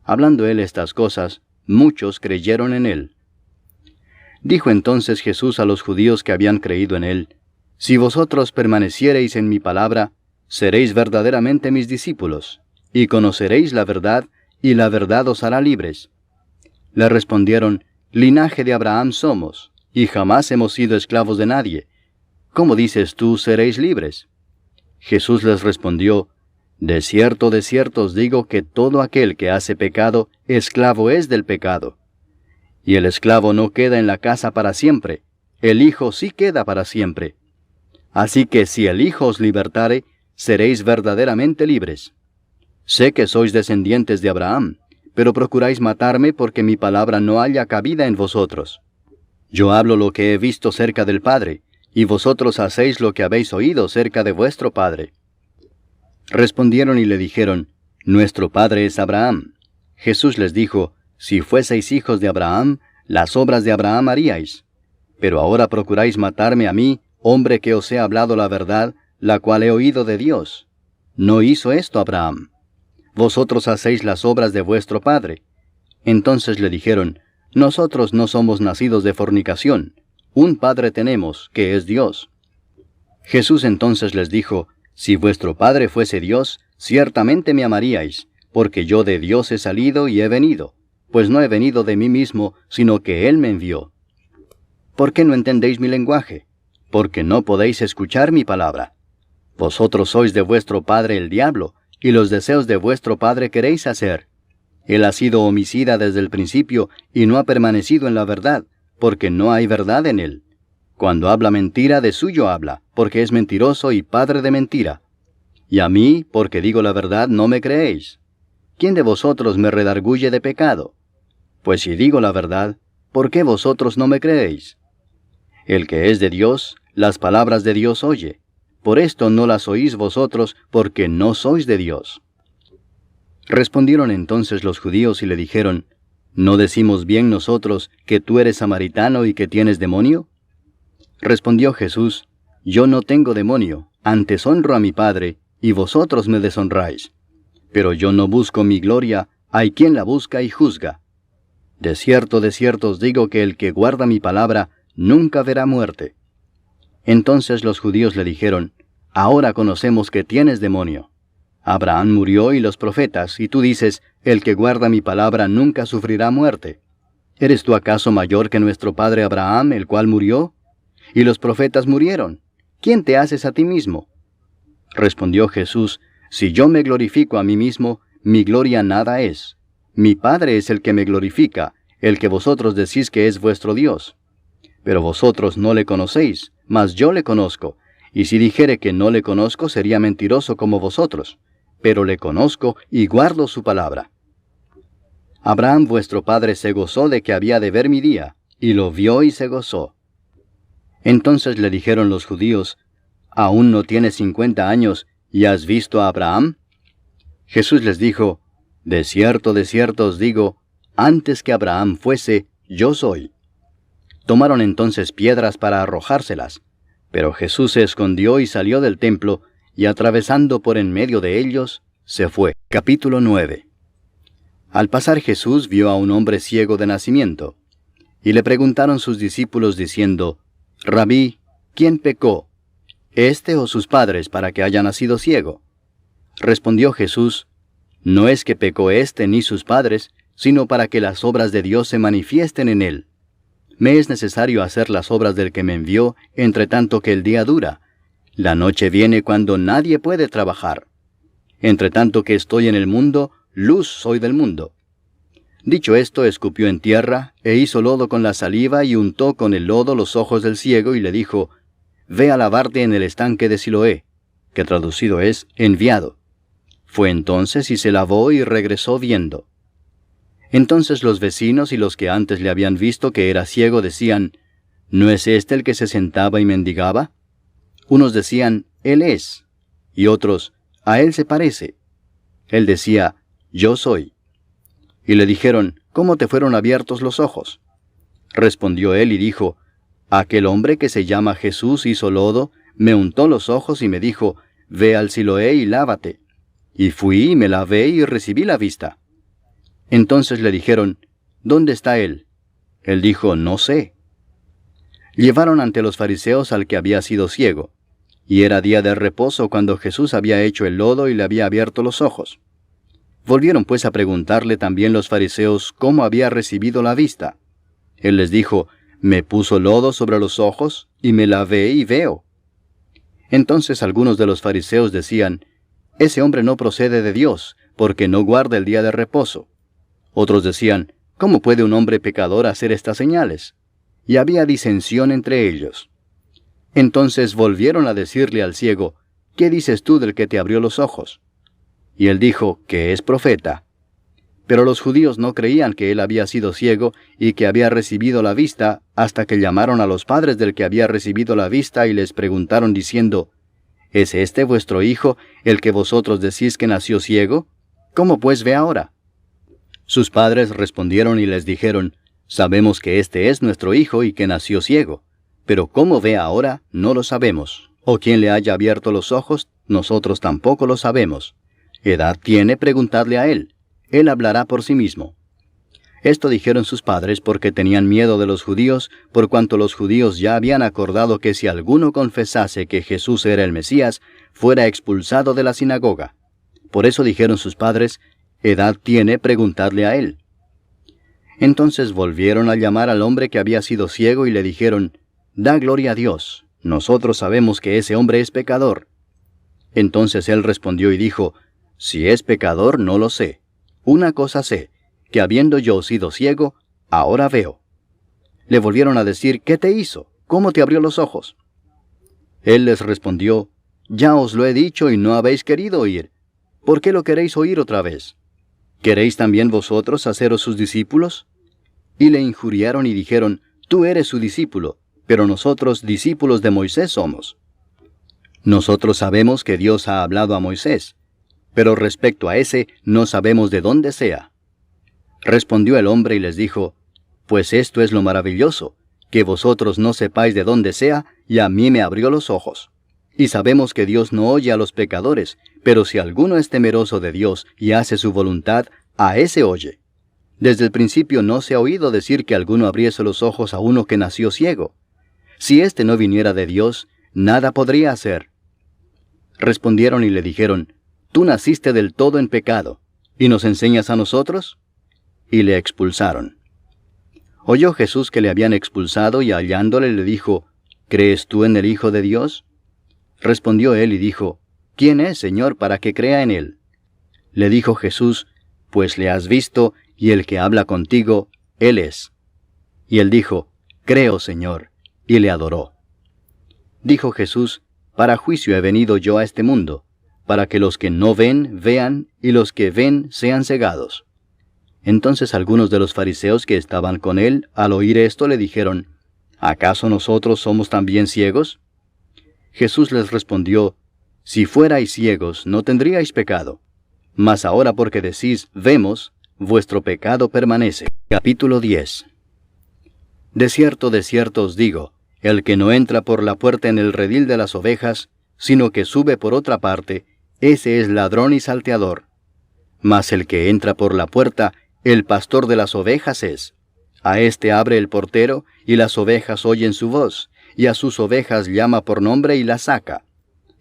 Hablando él estas cosas, muchos creyeron en él. Dijo entonces Jesús a los judíos que habían creído en él, si vosotros permaneciereis en mi palabra, seréis verdaderamente mis discípulos, y conoceréis la verdad, y la verdad os hará libres. Le respondieron, linaje de Abraham somos, y jamás hemos sido esclavos de nadie. ¿Cómo dices tú, seréis libres? Jesús les respondió, de cierto os digo que todo aquel que hace pecado, esclavo es del pecado. Y el esclavo no queda en la casa para siempre, el Hijo sí queda para siempre. Así que si el Hijo os libertare, seréis verdaderamente libres. Sé que sois descendientes de Abraham, pero procuráis matarme porque mi palabra no haya cabida en vosotros. Yo hablo lo que he visto cerca del Padre, y vosotros hacéis lo que habéis oído cerca de vuestro padre. Respondieron y le dijeron, nuestro padre es Abraham. Jesús les dijo, si fueseis hijos de Abraham, las obras de Abraham haríais. Pero ahora procuráis matarme a mí, hombre que os he hablado la verdad, la cual he oído de Dios. No hizo esto Abraham. Vosotros hacéis las obras de vuestro padre. Entonces le dijeron, nosotros no somos nacidos de fornicación. Un Padre tenemos, que es Dios. Jesús entonces les dijo, si vuestro Padre fuese Dios, ciertamente me amaríais, porque yo de Dios he salido y he venido, pues no he venido de mí mismo, sino que Él me envió. ¿Por qué no entendéis mi lenguaje? Porque no podéis escuchar mi palabra. Vosotros sois de vuestro padre el diablo, y los deseos de vuestro padre queréis hacer. Él ha sido homicida desde el principio, y no ha permanecido en la verdad, porque no hay verdad en él. Cuando habla mentira, de suyo habla, porque es mentiroso y padre de mentira. Y a mí, porque digo la verdad, no me creéis. ¿Quién de vosotros me redarguye de pecado? Pues si digo la verdad, ¿por qué vosotros no me creéis? El que es de Dios, las palabras de Dios oye. Por esto no las oís vosotros, porque no sois de Dios. Respondieron entonces los judíos y le dijeron, ¿no decimos bien nosotros que tú eres samaritano y que tienes demonio? Respondió Jesús, yo no tengo demonio, antes honro a mi Padre, y vosotros me deshonráis. Pero yo no busco mi gloria, hay quien la busca y juzga. De cierto os digo que el que guarda mi palabra, nunca verá muerte. Entonces los judíos le dijeron, ahora conocemos que tienes demonio. Abraham murió y los profetas, y tú dices, el que guarda mi palabra nunca sufrirá muerte. ¿Eres tú acaso mayor que nuestro padre Abraham, el cual murió? Y los profetas murieron. ¿Quién te haces a ti mismo? Respondió Jesús, Si yo me glorifico a mí mismo, mi gloria nada es. Mi Padre es el que me glorifica, el que vosotros decís que es vuestro Dios. Pero vosotros no le conocéis, mas yo le conozco, y si dijere que no le conozco, sería mentiroso como vosotros. Pero le conozco y guardo su palabra. Abraham vuestro padre se gozó de que había de ver mi día, y lo vio y se gozó. Entonces le dijeron los judíos, ¿aún no tienes 50 años, y has visto a Abraham? Jesús les dijo, de cierto os digo, antes que Abraham fuese, yo soy. Tomaron entonces piedras para arrojárselas, pero Jesús se escondió y salió del templo, y atravesando por en medio de ellos, se fue. Capítulo 9. Al pasar Jesús vio a un hombre ciego de nacimiento, y le preguntaron sus discípulos diciendo, Rabí, ¿quién pecó, éste o sus padres, para que haya nacido ciego? Respondió Jesús, no es que pecó éste ni sus padres, sino para que las obras de Dios se manifiesten en él. Me es necesario hacer las obras del que me envió, entre tanto que el día dura. La noche viene cuando nadie puede trabajar. Entre tanto que estoy en el mundo, luz soy del mundo. Dicho esto, escupió en tierra, e hizo lodo con la saliva, y untó con el lodo los ojos del ciego, y le dijo, Ve a lavarte en el estanque de Siloé, que traducido es, enviado. Fue entonces y se lavó y regresó viendo. Entonces los vecinos y los que antes le habían visto que era ciego decían, ¿no es este el que se sentaba y mendigaba? Unos decían, Él es, y otros, a él se parece. Él decía, Yo soy. Y le dijeron, ¿cómo te fueron abiertos los ojos? Respondió él y dijo, Aquel hombre que se llama Jesús hizo lodo, me untó los ojos y me dijo, Ve al Siloé y lávate. Y fui y me lavé y recibí la vista. Entonces le dijeron, ¿dónde está él? Él dijo, no sé. Llevaron ante los fariseos al que había sido ciego, y era día de reposo cuando Jesús había hecho el lodo y le había abierto los ojos. Volvieron pues a preguntarle también los fariseos cómo había recibido la vista. Él les dijo, me puso lodo sobre los ojos, y me lavé y veo. Entonces algunos de los fariseos decían, ese hombre no procede de Dios, porque no guarda el día de reposo. Otros decían, ¿cómo puede un hombre pecador hacer estas señales? Y había disensión entre ellos. Entonces volvieron a decirle al ciego, ¿qué dices tú del que te abrió los ojos? Y él dijo, que es profeta. Pero los judíos no creían que él había sido ciego y que había recibido la vista, hasta que llamaron a los padres del que había recibido la vista y les preguntaron diciendo, ¿es este vuestro hijo, el que vosotros decís que nació ciego? ¿Cómo pues ve ahora? Sus padres respondieron y les dijeron, sabemos que este es nuestro hijo y que nació ciego, pero cómo ve ahora no lo sabemos, o quién le haya abierto los ojos, nosotros tampoco lo sabemos. ¿Edad tiene? Preguntadle a él. Él hablará por sí mismo. Esto dijeron sus padres porque tenían miedo de los judíos, por cuanto los judíos ya habían acordado que si alguno confesase que Jesús era el Mesías, fuera expulsado de la sinagoga. Por eso dijeron sus padres, ¿edad tiene? Preguntadle a él. Entonces volvieron a llamar al hombre que había sido ciego y le dijeron, da gloria a Dios, nosotros sabemos que ese hombre es pecador. Entonces él respondió y dijo, si es pecador no lo sé. Una cosa sé, que habiendo yo sido ciego, ahora veo. Le volvieron a decir, ¿qué te hizo? ¿Cómo te abrió los ojos? Él les respondió, ya os lo he dicho y no habéis querido oír. ¿Por qué lo queréis oír otra vez? ¿Queréis también vosotros haceros sus discípulos? Y le injuriaron y dijeron, tú eres su discípulo, pero nosotros discípulos de Moisés somos. Nosotros sabemos que Dios ha hablado a Moisés, pero respecto a ese no sabemos de dónde sea. Respondió el hombre y les dijo, pues esto es lo maravilloso, que vosotros no sepáis de dónde sea, y a mí me abrió los ojos. Y sabemos que Dios no oye a los pecadores, pero si alguno es temeroso de Dios y hace su voluntad, a ese oye. Desde el principio no se ha oído decir que alguno abriese los ojos a uno que nació ciego. Si éste no viniera de Dios, nada podría hacer. Respondieron y le dijeron, tú naciste del todo en pecado, ¿y nos enseñas a nosotros? Y le expulsaron. Oyó Jesús que le habían expulsado y hallándole le dijo, ¿crees tú en el Hijo de Dios? Respondió él y dijo, ¿quién es, Señor, para que crea en él? Le dijo Jesús, pues le has visto, y el que habla contigo, él es. Y él dijo, creo, Señor, y le adoró. Dijo Jesús, para juicio he venido yo a este mundo, para que los que no ven, vean, y los que ven, sean cegados. Entonces algunos de los fariseos que estaban con él, al oír esto, le dijeron, ¿acaso nosotros somos también ciegos? Jesús les respondió, si fuerais ciegos, no tendríais pecado. Mas ahora porque decís, vemos, vuestro pecado permanece. Capítulo 10. De cierto os digo, el que no entra por la puerta en el redil de las ovejas, sino que sube por otra parte, ese es ladrón y salteador. Mas el que entra por la puerta, el pastor de las ovejas es. A éste abre el portero, y las ovejas oyen su voz, y a sus ovejas llama por nombre y las saca.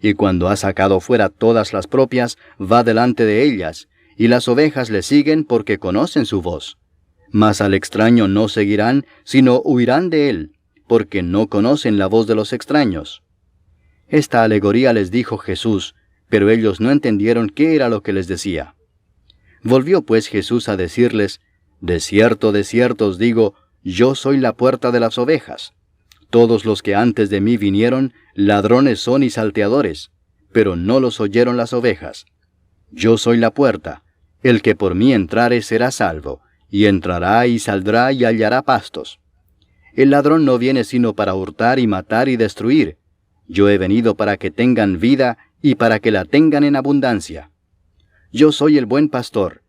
Y cuando ha sacado fuera todas las propias, va delante de ellas, y las ovejas le siguen porque conocen su voz. Mas al extraño no seguirán, sino huirán de él, porque no conocen la voz de los extraños. Esta alegoría les dijo Jesús, pero ellos no entendieron qué era lo que les decía. Volvió pues Jesús a decirles, de cierto os digo, yo soy la puerta de las ovejas. Todos los que antes de mí vinieron, ladrones son y salteadores, pero no los oyeron las ovejas. Yo soy la puerta, el que por mí entrare será salvo, y entrará y saldrá y hallará pastos. El ladrón no viene sino para hurtar y matar y destruir. Yo he venido para que tengan vida y para que la tengan en abundancia. Yo soy el buen pastor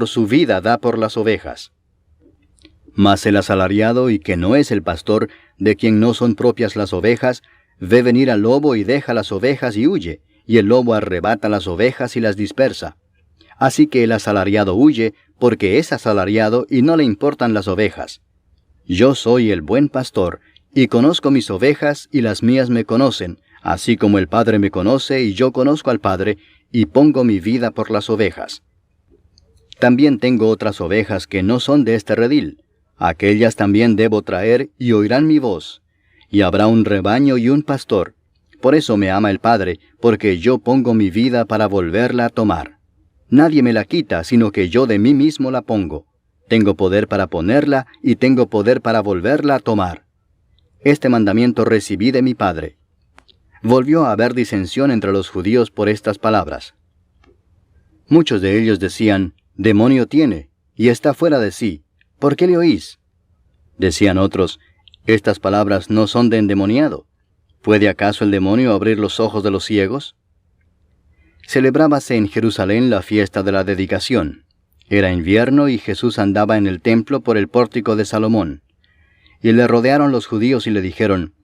su vida da por las ovejas. Mas el asalariado y que no es el pastor, de quien no son propias las ovejas, ve venir al lobo y deja las ovejas y huye, y el lobo arrebata las ovejas y las dispersa. Así que el asalariado huye, porque es asalariado y no le importan las ovejas. Yo soy el buen pastor, y conozco mis ovejas, y las mías me conocen, así como el Padre me conoce, y yo conozco al Padre, y pongo mi vida por las ovejas. También tengo otras ovejas que no son de este redil. Aquellas también debo traer, y oirán mi voz. Y habrá un rebaño y un pastor. Por eso me ama el Padre, porque yo pongo mi vida para volverla a tomar. Nadie me la quita, sino que yo de mí mismo la pongo. Tengo poder para ponerla, y tengo poder para volverla a tomar. Este mandamiento recibí de mi Padre. Volvió a haber disensión entre los judíos por estas palabras. Muchos de ellos decían, demonio tiene, y está fuera de sí. ¿Por qué le oís? Decían otros, estas palabras no son de endemoniado. ¿Puede acaso el demonio abrir los ojos de los ciegos? Celebrábase en Jerusalén la fiesta de la dedicación. Era invierno y Jesús andaba en el templo por el pórtico de Salomón. Y le rodearon los judíos y le dijeron,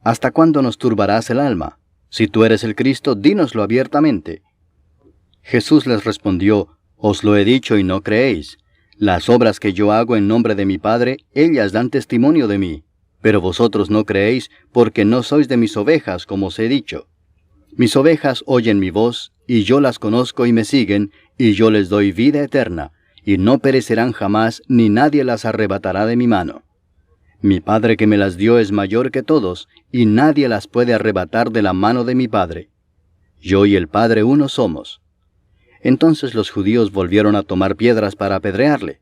¿hasta cuándo nos turbarás el alma? Si tú eres el Cristo, dínoslo abiertamente. Jesús les respondió, os lo he dicho y no creéis. Las obras que yo hago en nombre de mi Padre, ellas dan testimonio de mí. Pero vosotros no creéis, porque no sois de mis ovejas, como os he dicho. Mis ovejas oyen mi voz, y yo las conozco y me siguen, y yo les doy vida eterna, y no perecerán jamás, ni nadie las arrebatará de mi mano. Mi Padre que me las dio es mayor que todos, y nadie las puede arrebatar de la mano de mi Padre. Yo y el Padre uno somos. Entonces los judíos volvieron a tomar piedras para apedrearle.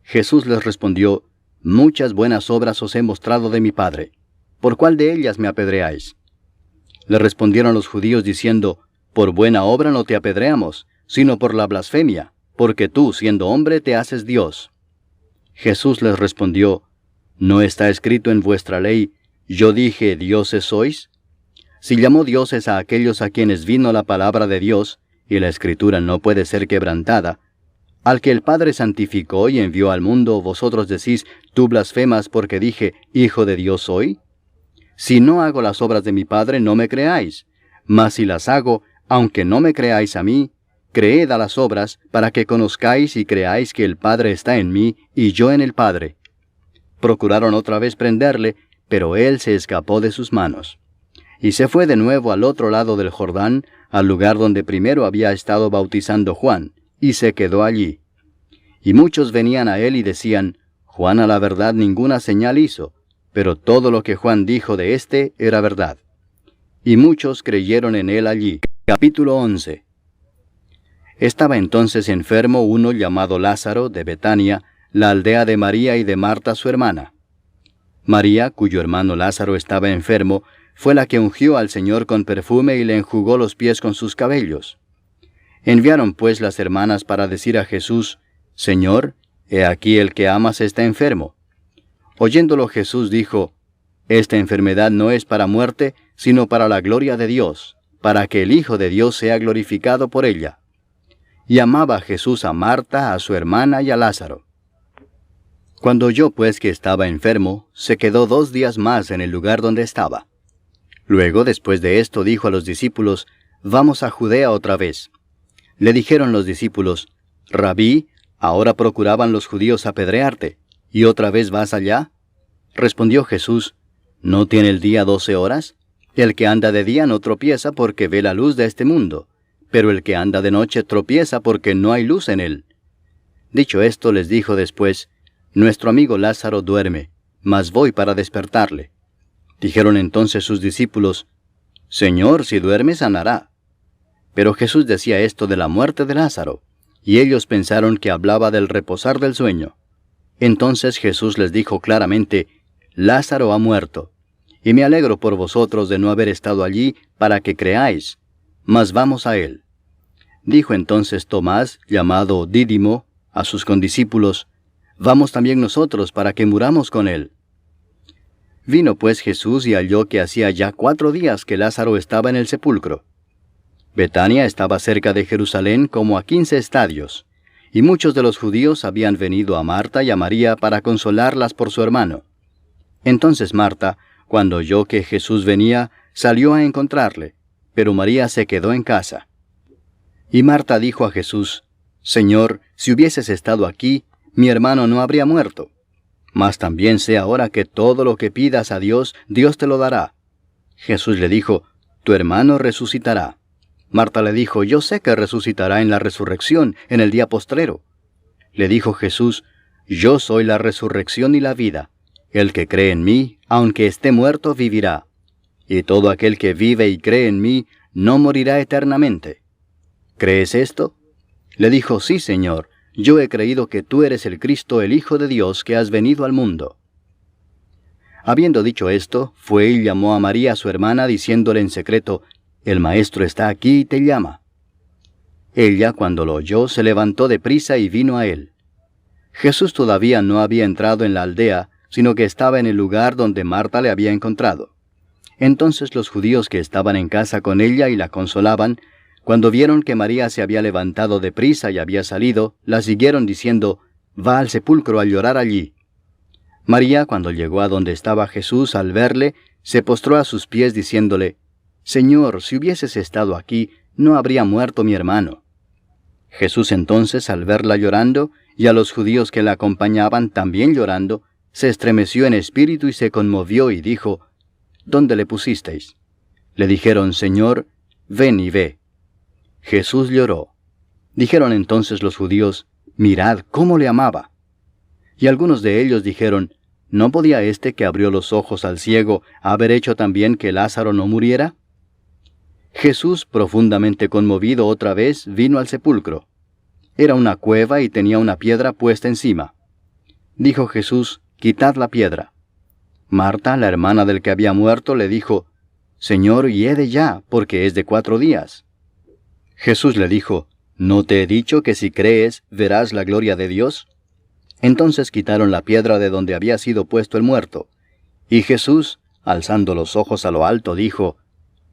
Jesús les respondió, muchas buenas obras os he mostrado de mi Padre. ¿Por cuál de ellas me apedreáis? Le respondieron los judíos diciendo, por buena obra no te apedreamos, sino por la blasfemia, porque tú, siendo hombre, te haces Dios. Jesús les respondió, ¿no está escrito en vuestra ley, yo dije, dioses sois? Si llamó dioses a aquellos a quienes vino la palabra de Dios, y la Escritura no puede ser quebrantada, al que el Padre santificó y envió al mundo, vosotros decís, tú blasfemas porque dije, Hijo de Dios soy. Si no hago las obras de mi Padre, no me creáis. Mas si las hago, aunque no me creáis a mí, creed a las obras, para que conozcáis y creáis que el Padre está en mí, y yo en el Padre. Procuraron otra vez prenderle, pero él se escapó de sus manos. Y se fue de nuevo al otro lado del Jordán, al lugar donde primero había estado bautizando Juan, y se quedó allí. Y muchos venían a él y decían, Juan a la verdad ninguna señal hizo, pero todo lo que Juan dijo de éste era verdad. y muchos creyeron en él allí. Capítulo 11. Estaba entonces enfermo uno llamado Lázaro de Betania, la aldea de María y de Marta su hermana. María, cuyo hermano Lázaro estaba enfermo, fue la que ungió al Señor con perfume y le enjugó los pies con sus cabellos. Enviaron pues las hermanas para decir a Jesús: Señor, he aquí el que amas está enfermo. Oyéndolo Jesús dijo: Esta enfermedad no es para muerte, sino para la gloria de Dios, para que el Hijo de Dios sea glorificado por ella. Y amaba Jesús a Marta, a su hermana y a Lázaro. Cuando oyó pues que estaba enfermo, se quedó 2 días más en el lugar donde estaba. Luego, después de esto, dijo a los discípulos: Vamos a Judea otra vez. Le dijeron los discípulos: Rabí, ahora procuraban los judíos apedrearte, ¿y otra vez vas allá? Respondió Jesús: ¿No tiene el día 12 horas? El que anda de día no tropieza porque ve la luz de este mundo, pero el que anda de noche tropieza porque no hay luz en él. Dicho esto, les dijo después: Nuestro amigo Lázaro duerme, mas voy para despertarle. Dijeron entonces sus discípulos: Señor, si duerme, sanará. Pero Jesús decía esto de la muerte de Lázaro, y ellos pensaron que hablaba del reposar del sueño. Entonces Jesús les dijo claramente: Lázaro ha muerto, y me alegro por vosotros de no haber estado allí para que creáis, mas vamos a él. Dijo entonces Tomás, llamado Dídimo, a sus condiscípulos: Vamos también nosotros para que muramos con él. Vino pues Jesús y halló que hacía ya 4 días que Lázaro estaba en el sepulcro. Betania estaba cerca de Jerusalén como a 15 estadios, y muchos de los judíos habían venido a Marta y a María para consolarlas por su hermano. Entonces Marta, cuando oyó que Jesús venía, salió a encontrarle, pero María se quedó en casa. Y Marta dijo a Jesús: Señor, si hubieses estado aquí, mi hermano no habría muerto. Mas también sé ahora que todo lo que pidas a Dios, Dios te lo dará. Jesús le dijo: Tu hermano resucitará. Marta le dijo: Yo sé que resucitará en la resurrección, en el día postrero. Le dijo Jesús: Yo soy la resurrección y la vida. El que cree en mí, aunque esté muerto, vivirá. Y todo aquel que vive y cree en mí, no morirá eternamente. ¿Crees esto? Le dijo: Sí, Señor. Yo he creído que tú eres el Cristo, el Hijo de Dios, que has venido al mundo. Habiendo dicho esto, fue y llamó a María su hermana, diciéndole en secreto: El Maestro está aquí y te llama. Ella, cuando lo oyó, se levantó deprisa y vino a él. Jesús todavía no había entrado en la aldea, sino que estaba en el lugar donde Marta le había encontrado. Entonces los judíos que estaban en casa con ella y la consolaban, cuando vieron que María se había levantado deprisa y había salido, la siguieron diciendo: Va al sepulcro a llorar allí. María, cuando llegó a donde estaba Jesús, al verle, se postró a sus pies diciéndole: Señor, si hubieses estado aquí, no habría muerto mi hermano. Jesús entonces, al verla llorando, y a los judíos que la acompañaban también llorando, se estremeció en espíritu y se conmovió y dijo: ¿Dónde le pusisteis? Le dijeron: Señor, ven y ve. Jesús lloró. Dijeron entonces los judíos: Mirad cómo le amaba. Y algunos de ellos dijeron: ¿No podía este que abrió los ojos al ciego haber hecho también que Lázaro no muriera? Jesús, profundamente conmovido otra vez, vino al sepulcro. Era una cueva y tenía una piedra puesta encima. Dijo Jesús: Quitad la piedra. Marta, la hermana del que había muerto, le dijo: Señor, hiede ya, porque es de 4 días. Jesús le dijo: ¿No te he dicho que si crees, verás la gloria de Dios? Entonces quitaron la piedra de donde había sido puesto el muerto. Y Jesús, alzando los ojos a lo alto, dijo: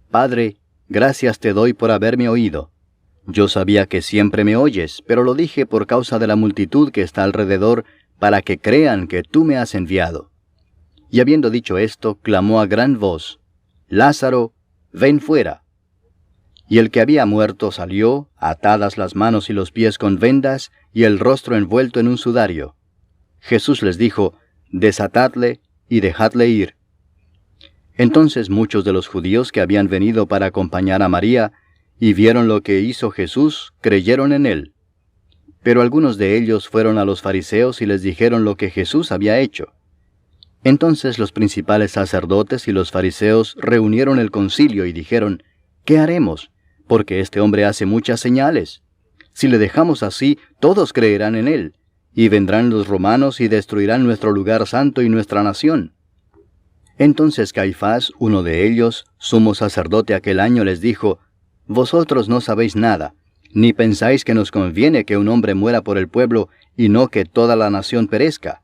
Padre, gracias te doy por haberme oído. Yo sabía que siempre me oyes, pero lo dije por causa de la multitud que está alrededor, para que crean que tú me has enviado. Y habiendo dicho esto, clamó a gran voz: Lázaro, ven fuera. Y el que había muerto salió, atadas las manos y los pies con vendas, y el rostro envuelto en un sudario. Jesús les dijo: Desatadle y dejadle ir. Entonces muchos de los judíos que habían venido para acompañar a María, y vieron lo que hizo Jesús, creyeron en él. Pero algunos de ellos fueron a los fariseos y les dijeron lo que Jesús había hecho. Entonces los principales sacerdotes y los fariseos reunieron el concilio y dijeron, ¿qué haremos? Porque este hombre hace muchas señales. Si le dejamos así, todos creerán en él, y vendrán los romanos y destruirán nuestro lugar santo y nuestra nación. Entonces Caifás, uno de ellos, sumo sacerdote aquel año, les dijo, vosotros no sabéis nada, ni pensáis que nos conviene que un hombre muera por el pueblo y no que toda la nación perezca.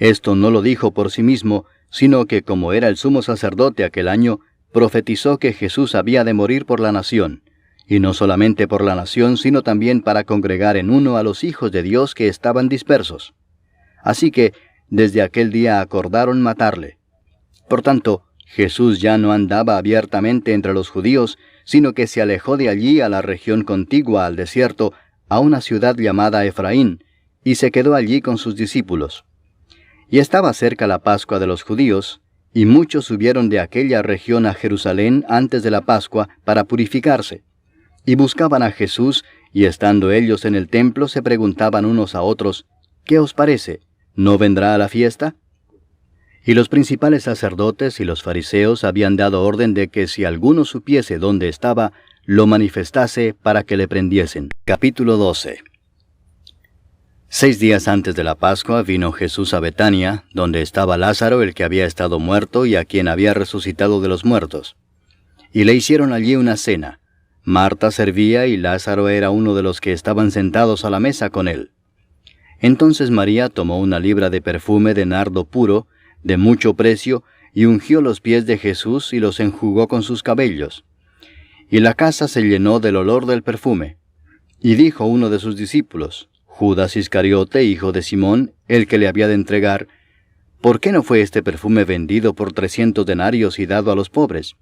Esto no lo dijo por sí mismo, sino que como era el sumo sacerdote aquel año, profetizó que Jesús había de morir por la nación, y no solamente por la nación, sino también para congregar en uno a los hijos de Dios que estaban dispersos. Así que desde aquel día acordaron matarle. Por tanto, Jesús ya no andaba abiertamente entre los judíos, sino que se alejó de allí a la región contigua al desierto, a una ciudad llamada Efraín, y se quedó allí con sus discípulos. Y estaba cerca la Pascua de los judíos, y muchos subieron de aquella región a Jerusalén antes de la Pascua para purificarse. Y buscaban a Jesús, y estando ellos en el templo se preguntaban unos a otros, ¿qué os parece? ¿No vendrá a la fiesta? Y los principales sacerdotes y los fariseos habían dado orden de que si alguno supiese dónde estaba, lo manifestase para que le prendiesen. Capítulo 12. 6 días antes de la Pascua vino Jesús a Betania, donde estaba Lázaro, el que había estado muerto y a quien había resucitado de los muertos. Y le hicieron allí una cena. Marta servía y Lázaro era uno de los que estaban sentados a la mesa con él. Entonces María tomó una libra de perfume de nardo puro, de mucho precio, y ungió los pies de Jesús y los enjugó con sus cabellos. Y la casa se llenó del olor del perfume. Y dijo uno de sus discípulos, Judas Iscariote, hijo de Simón, el que le había de entregar, ¿por qué no fue este perfume vendido por 300 denarios y dado a los pobres?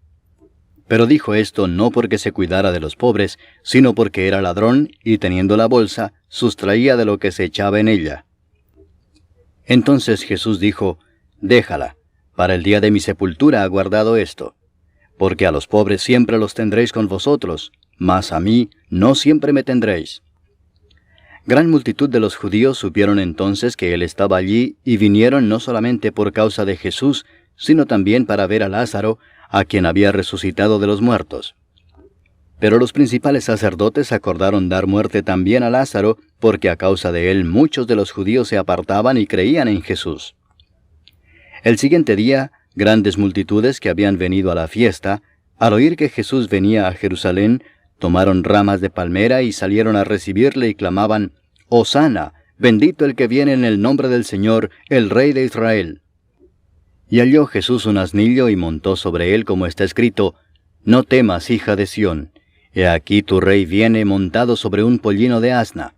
Pero dijo esto no porque se cuidara de los pobres, sino porque era ladrón, y teniendo la bolsa, sustraía de lo que se echaba en ella. Entonces Jesús dijo, déjala, para el día de mi sepultura ha guardado esto, porque a los pobres siempre los tendréis con vosotros, mas a mí no siempre me tendréis. Gran multitud de los judíos supieron entonces que él estaba allí, y vinieron no solamente por causa de Jesús, sino también para ver a Lázaro, a quien había resucitado de los muertos. Pero los principales sacerdotes acordaron dar muerte también a Lázaro, porque a causa de él muchos de los judíos se apartaban y creían en Jesús. El siguiente día, grandes multitudes que habían venido a la fiesta, al oír que Jesús venía a Jerusalén, tomaron ramas de palmera y salieron a recibirle y clamaban, «Hosana, bendito el que viene en el nombre del Señor, el Rey de Israel». Y halló Jesús un asnillo y montó sobre él, como está escrito, «No temas, hija de Sión, he aquí tu rey viene montado sobre un pollino de asna».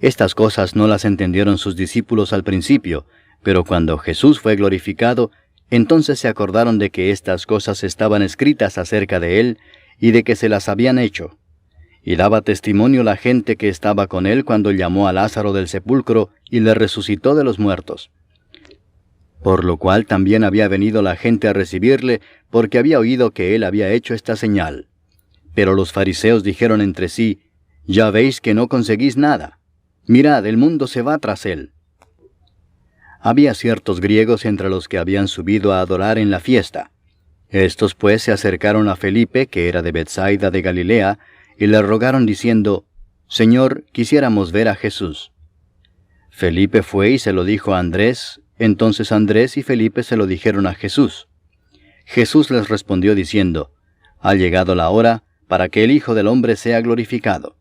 Estas cosas no las entendieron sus discípulos al principio, pero cuando Jesús fue glorificado, entonces se acordaron de que estas cosas estaban escritas acerca de él, y de que se las habían hecho. Y daba testimonio la gente que estaba con él cuando llamó a Lázaro del sepulcro y le resucitó de los muertos. Por lo cual también había venido la gente a recibirle, porque había oído que él había hecho esta señal. Pero los fariseos dijeron entre sí, «Ya veis que no conseguís nada. Mirad, el mundo se va tras él». Había ciertos griegos entre los que habían subido a adorar en la fiesta. Estos pues se acercaron a Felipe, que era de Betsaida de Galilea, y le rogaron diciendo, «Señor, quisiéramos ver a Jesús». Felipe fue y se lo dijo a Andrés, entonces Andrés y Felipe se lo dijeron a Jesús. Jesús les respondió diciendo, «Ha llegado la hora para que el Hijo del Hombre sea glorificado.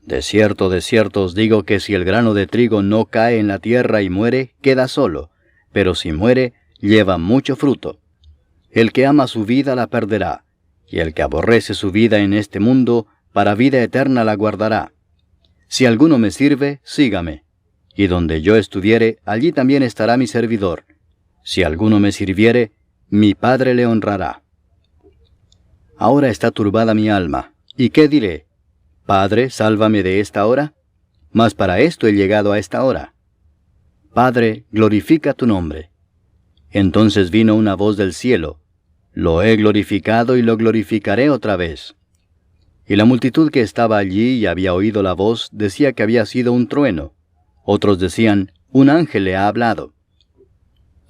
De cierto os digo que si el grano de trigo no cae en la tierra y muere, queda solo, pero si muere, lleva mucho fruto. El que ama su vida la perderá, y el que aborrece su vida en este mundo, para vida eterna la guardará. Si alguno me sirve, sígame, y donde yo estuviere, allí también estará mi servidor. Si alguno me sirviere, mi Padre le honrará. Ahora está turbada mi alma, ¿y qué diré? Padre, sálvame de esta hora, mas para esto he llegado a esta hora. Padre, glorifica tu nombre. Entonces vino una voz del cielo, lo he glorificado y lo glorificaré otra vez. Y la multitud que estaba allí y había oído la voz decía que había sido un trueno. Otros decían, un ángel le ha hablado.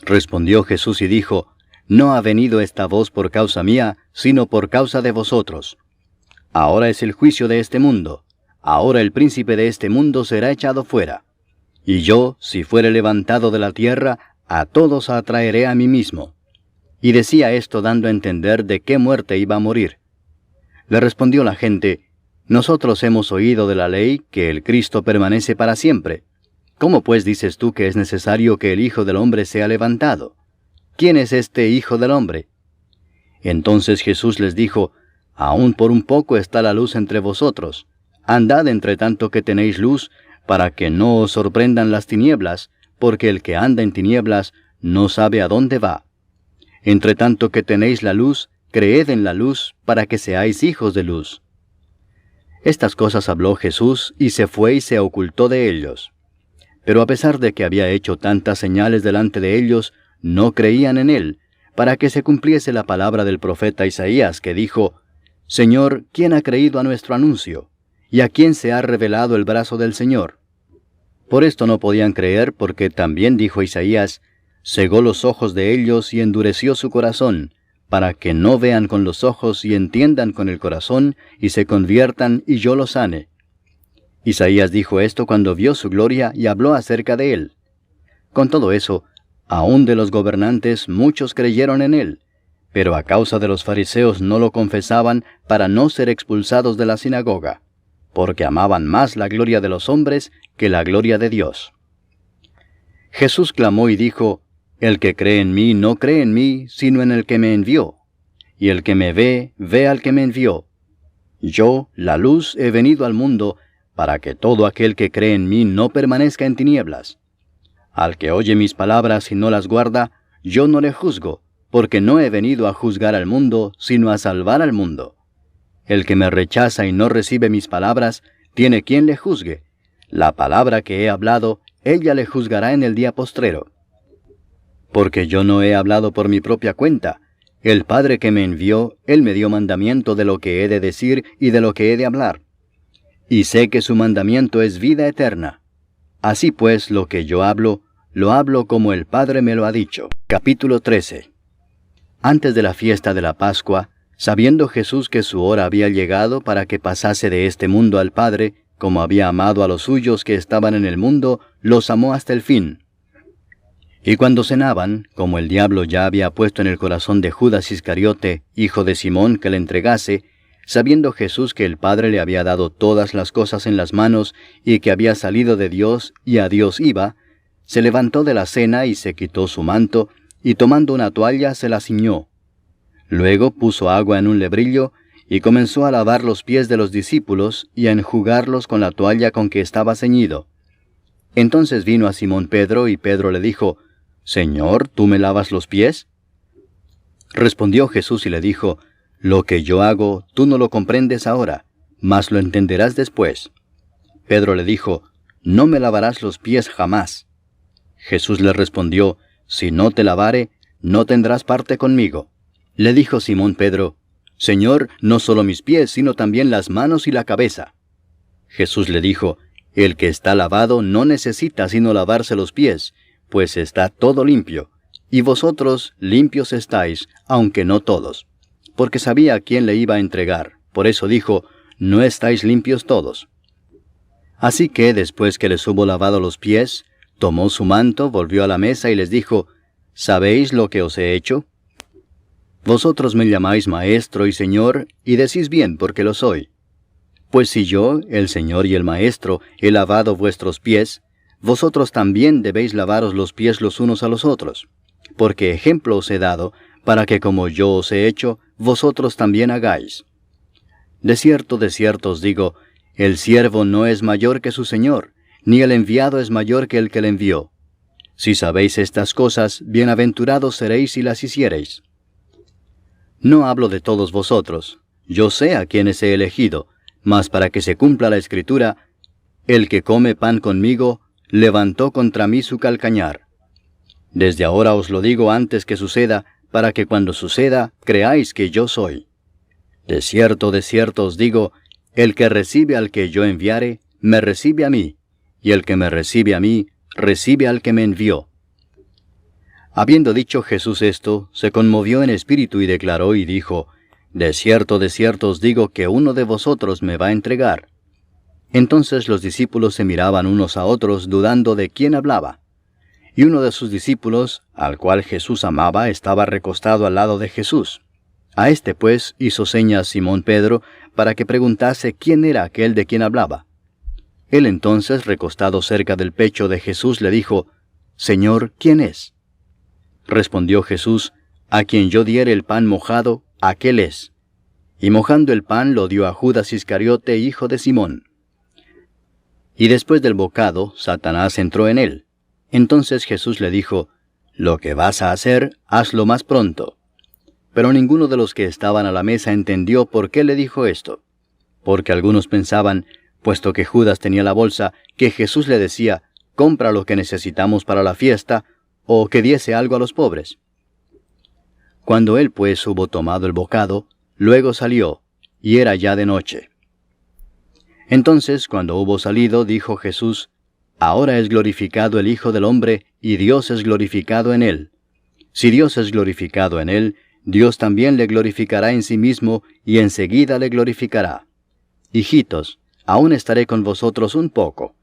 Respondió Jesús y dijo, No ha venido esta voz por causa mía, sino por causa de vosotros. Ahora es el juicio de este mundo. Ahora el príncipe de este mundo será echado fuera. Y yo, si fuere levantado de la tierra, a todos atraeré a mí mismo. Y decía esto dando a entender de qué muerte iba a morir. Le respondió la gente, Nosotros hemos oído de la ley que el Cristo permanece para siempre. ¿Cómo pues dices tú que es necesario que el Hijo del Hombre sea levantado? ¿Quién es este Hijo del Hombre? Entonces Jesús les dijo, Aún por un poco está la luz entre vosotros. Andad entre tanto que tenéis luz, para que no os sorprendan las tinieblas, porque el que anda en tinieblas no sabe a dónde va. Entre tanto que tenéis la luz, creed en la luz, para que seáis hijos de luz. Estas cosas habló Jesús, y se fue y se ocultó de ellos. Pero a pesar de que había hecho tantas señales delante de ellos, no creían en él, para que se cumpliese la palabra del profeta Isaías, que dijo, Señor, ¿quién ha creído a nuestro anuncio? ¿Y a quién se ha revelado el brazo del Señor? Por esto no podían creer, porque también dijo Isaías, cegó los ojos de ellos y endureció su corazón, para que no vean con los ojos y entiendan con el corazón, y se conviertan y yo los sane. Isaías dijo esto cuando vio su gloria y habló acerca de él. Con todo eso, aún de los gobernantes muchos creyeron en él, pero a causa de los fariseos no lo confesaban para no ser expulsados de la sinagoga, porque amaban más la gloria de los hombres que la gloria de Dios. Jesús clamó y dijo, El que cree en mí no cree en mí, sino en el que me envió. Y el que me ve, ve al que me envió. Yo, la luz, he venido al mundo, para que todo aquel que cree en mí no permanezca en tinieblas. Al que oye mis palabras y no las guarda, yo no le juzgo, porque no he venido a juzgar al mundo, sino a salvar al mundo. El que me rechaza y no recibe mis palabras, tiene quien le juzgue. La palabra que he hablado, ella le juzgará en el día postrero. Porque yo no he hablado por mi propia cuenta. El Padre que me envió, Él me dio mandamiento de lo que he de decir y de lo que he de hablar. Y sé que su mandamiento es vida eterna. Así pues, lo que yo hablo, lo hablo como el Padre me lo ha dicho. Capítulo 13. Antes de la fiesta de la Pascua, sabiendo Jesús que su hora había llegado para que pasase de este mundo al Padre, como había amado a los suyos que estaban en el mundo, los amó hasta el fin. Y cuando cenaban, como el diablo ya había puesto en el corazón de Judas Iscariote, hijo de Simón, que le entregase, sabiendo Jesús que el Padre le había dado todas las cosas en las manos, y que había salido de Dios y a Dios iba, se levantó de la cena y se quitó su manto, y tomando una toalla se la ciñó. Luego puso agua en un lebrillo, y comenzó a lavar los pies de los discípulos, y a enjugarlos con la toalla con que estaba ceñido. Entonces vino a Simón Pedro, y Pedro le dijo, Señor, ¿tú me lavas los pies? Respondió Jesús y le dijo, Lo que yo hago, tú no lo comprendes ahora, mas lo entenderás después. Pedro le dijo, No me lavarás los pies jamás. Jesús le respondió, Si no te lavare, no tendrás parte conmigo. Le dijo Simón Pedro, Señor, no solo mis pies, sino también las manos y la cabeza. Jesús le dijo, El que está lavado no necesita sino lavarse los pies, pues está todo limpio, y vosotros limpios estáis, aunque no todos. Porque sabía a quién le iba a entregar, por eso dijo, No estáis limpios todos. Así que, después que les hubo lavado los pies, tomó su manto, volvió a la mesa y les dijo, ¿Sabéis lo que os he hecho? Vosotros me llamáis Maestro y Señor, y decís bien porque lo soy. Pues si yo, el Señor y el Maestro, he lavado vuestros pies, vosotros también debéis lavaros los pies los unos a los otros. Porque ejemplo os he dado, para que como yo os he hecho, vosotros también hagáis. De cierto os digo, el siervo no es mayor que su Señor, ni el enviado es mayor que el que le envió. Si sabéis estas cosas, bienaventurados seréis si las hiciereis. No hablo de todos vosotros, yo sé a quienes he elegido, mas para que se cumpla la Escritura, el que come pan conmigo, levantó contra mí su calcañar. Desde ahora os lo digo antes que suceda, para que cuando suceda, creáis que yo soy. De cierto os digo, el que recibe al que yo enviare, me recibe a mí, y el que me recibe a mí, recibe al que me envió. Habiendo dicho Jesús esto, se conmovió en espíritu y declaró y dijo, de cierto os digo que uno de vosotros me va a entregar. Entonces los discípulos se miraban unos a otros, dudando de quién hablaba. Y uno de sus discípulos, al cual Jesús amaba, estaba recostado al lado de Jesús. A este pues hizo señas Simón Pedro, para que preguntase quién era aquel de quien hablaba. Él entonces, recostado cerca del pecho de Jesús, le dijo, Señor, ¿quién es? Respondió Jesús, a quien yo diere el pan mojado, aquel es. Y mojando el pan lo dio a Judas Iscariote, hijo de Simón. Y después del bocado, Satanás entró en él. Entonces Jesús le dijo, lo que vas a hacer, hazlo más pronto. Pero ninguno de los que estaban a la mesa entendió por qué le dijo esto. Porque algunos pensaban, puesto que Judas tenía la bolsa, que Jesús le decía, compra lo que necesitamos para la fiesta, o que diese algo a los pobres. Cuando él pues hubo tomado el bocado, luego salió, y era ya de noche. Entonces, cuando hubo salido, dijo Jesús, ahora es glorificado el Hijo del Hombre, y Dios es glorificado en él. Si Dios es glorificado en él, Dios también le glorificará en sí mismo, y enseguida le glorificará. Hijitos, aún estaré con vosotros un poco.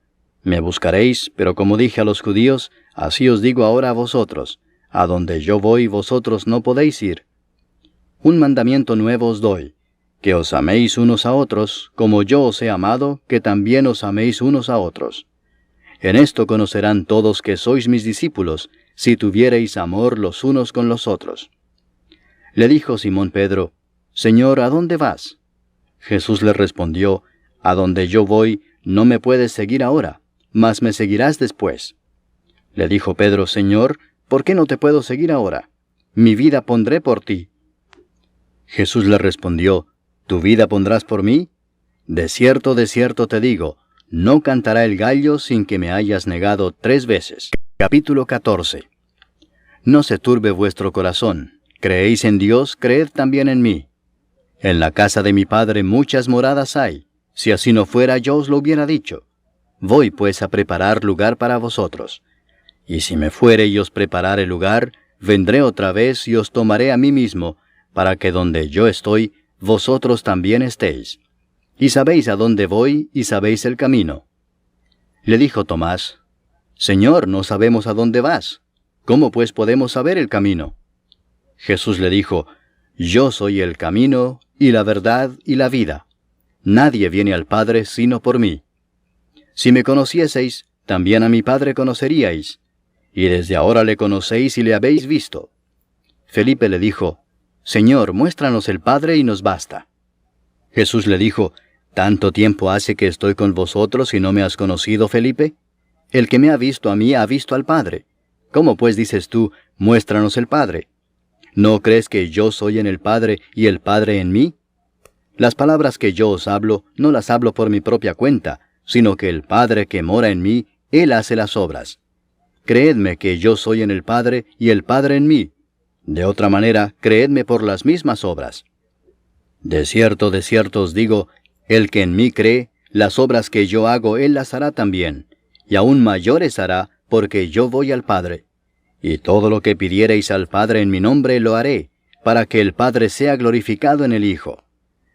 Me buscaréis, pero como dije a los judíos, así os digo ahora a vosotros, a donde yo voy vosotros no podéis ir. Un mandamiento nuevo os doy, que os améis unos a otros, como yo os he amado, que también os améis unos a otros. En esto conocerán todos que sois mis discípulos, si tuviereis amor los unos con los otros. Le dijo Simón Pedro, Señor, ¿a dónde vas? Jesús le respondió, a donde yo voy, no me puedes seguir ahora, mas me seguirás después. Le dijo Pedro, Señor, ¿por qué no te puedo seguir ahora? Mi vida pondré por ti. Jesús le respondió, ¿tu vida pondrás por mí? De cierto te digo, no cantará el gallo sin que me hayas negado 3 veces. Capítulo 14. No se turbe vuestro corazón. Creéis en Dios, creed también en mí. En la casa de mi Padre muchas moradas hay. Si así no fuera, yo os lo hubiera dicho. Voy pues a preparar lugar para vosotros. Y si me fuere y os preparare lugar, vendré otra vez y os tomaré a mí mismo, para que donde yo estoy, vosotros también estéis. Y sabéis a dónde voy, y sabéis el camino. Le dijo Tomás, Señor, no sabemos a dónde vas. ¿Cómo pues podemos saber el camino? Jesús le dijo, Yo soy el camino, y la verdad, y la vida. Nadie viene al Padre sino por mí. Si me conocieseis, también a mi Padre conoceríais, y desde ahora le conocéis y le habéis visto. Felipe le dijo, Señor, muéstranos el Padre y nos basta. Jesús le dijo, ¿tanto tiempo hace que estoy con vosotros y no me has conocido, Felipe? El que me ha visto a mí ha visto al Padre. ¿Cómo pues dices tú, muéstranos el Padre? ¿No crees que yo soy en el Padre y el Padre en mí? Las palabras que yo os hablo, no las hablo por mi propia cuenta, sino que el Padre que mora en mí, Él hace las obras. Creedme que yo soy en el Padre y el Padre en mí. De otra manera, creedme por las mismas obras. De cierto os digo, el que en mí cree, las obras que yo hago Él las hará también, y aún mayores hará, porque yo voy al Padre. Y todo lo que pidiereis al Padre en mi nombre lo haré, para que el Padre sea glorificado en el Hijo.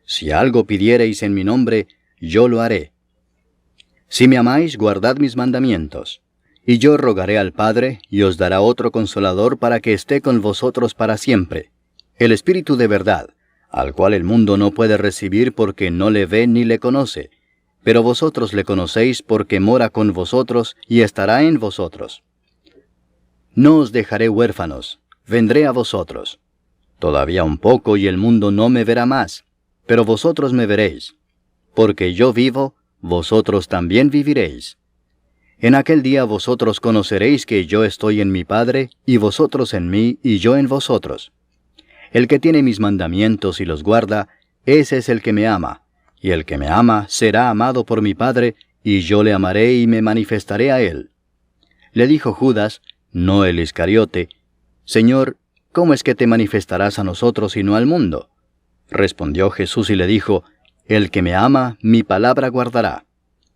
Si algo pidiereis en mi nombre, yo lo haré. Si me amáis, guardad mis mandamientos. Y yo rogaré al Padre, y os dará otro Consolador para que esté con vosotros para siempre, el Espíritu de verdad, al cual el mundo no puede recibir porque no le ve ni le conoce, pero vosotros le conocéis porque mora con vosotros y estará en vosotros. No os dejaré huérfanos, vendré a vosotros. Todavía un poco y el mundo no me verá más, pero vosotros me veréis. Porque yo vivo, vosotros también viviréis. En aquel día vosotros conoceréis que yo estoy en mi Padre, y vosotros en mí, y yo en vosotros. El que tiene mis mandamientos y los guarda, ese es el que me ama, y el que me ama será amado por mi Padre, y yo le amaré y me manifestaré a él. Le dijo Judas, no el Iscariote, Señor, ¿cómo es que te manifestarás a nosotros y no al mundo? Respondió Jesús y le dijo, El que me ama, mi palabra guardará.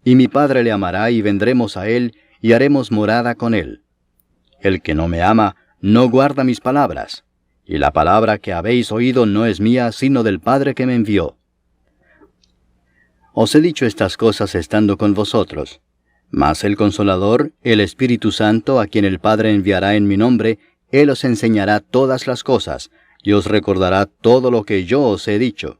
Y mi Padre le amará y vendremos a él y haremos morada con él. El que no me ama, no guarda mis palabras, y la palabra que habéis oído no es mía, sino del Padre que me envió. Os he dicho estas cosas estando con vosotros. Mas el Consolador, el Espíritu Santo, a quien el Padre enviará en mi nombre, Él os enseñará todas las cosas, y os recordará todo lo que yo os he dicho.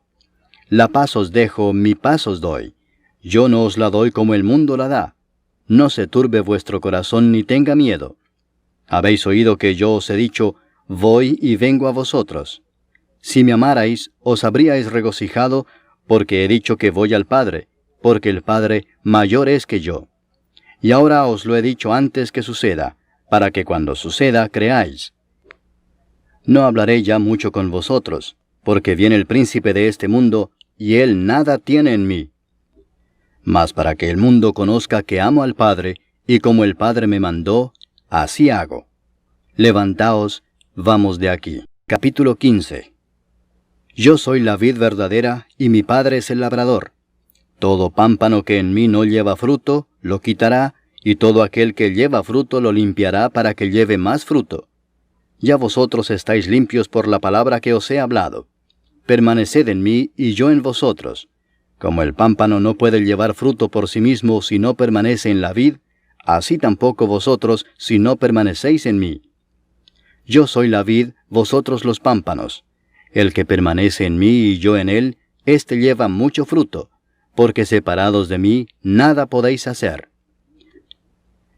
La paz os dejo, mi paz os doy. Yo no os la doy como el mundo la da. No se turbe vuestro corazón ni tenga miedo. Habéis oído que yo os he dicho, voy y vengo a vosotros. Si me amarais, os habríais regocijado, porque he dicho que voy al Padre, porque el Padre mayor es que yo. Y ahora os lo he dicho antes que suceda, para que cuando suceda creáis. No hablaré ya mucho con vosotros, porque viene el príncipe de este mundo, y él nada tiene en mí. Mas para que el mundo conozca que amo al Padre, y como el Padre me mandó, así hago. Levantaos, vamos de aquí. Capítulo 15. Yo soy la vid verdadera, y mi Padre es el labrador. Todo pámpano que en mí no lleva fruto, lo quitará, y todo aquel que lleva fruto lo limpiará para que lleve más fruto. Ya vosotros estáis limpios por la palabra que os he hablado. Permaneced en mí, y yo en vosotros. Como el pámpano no puede llevar fruto por sí mismo si no permanece en la vid, así tampoco vosotros si no permanecéis en mí. Yo soy la vid, vosotros los pámpanos. El que permanece en mí y yo en él, éste lleva mucho fruto, porque separados de mí nada podéis hacer.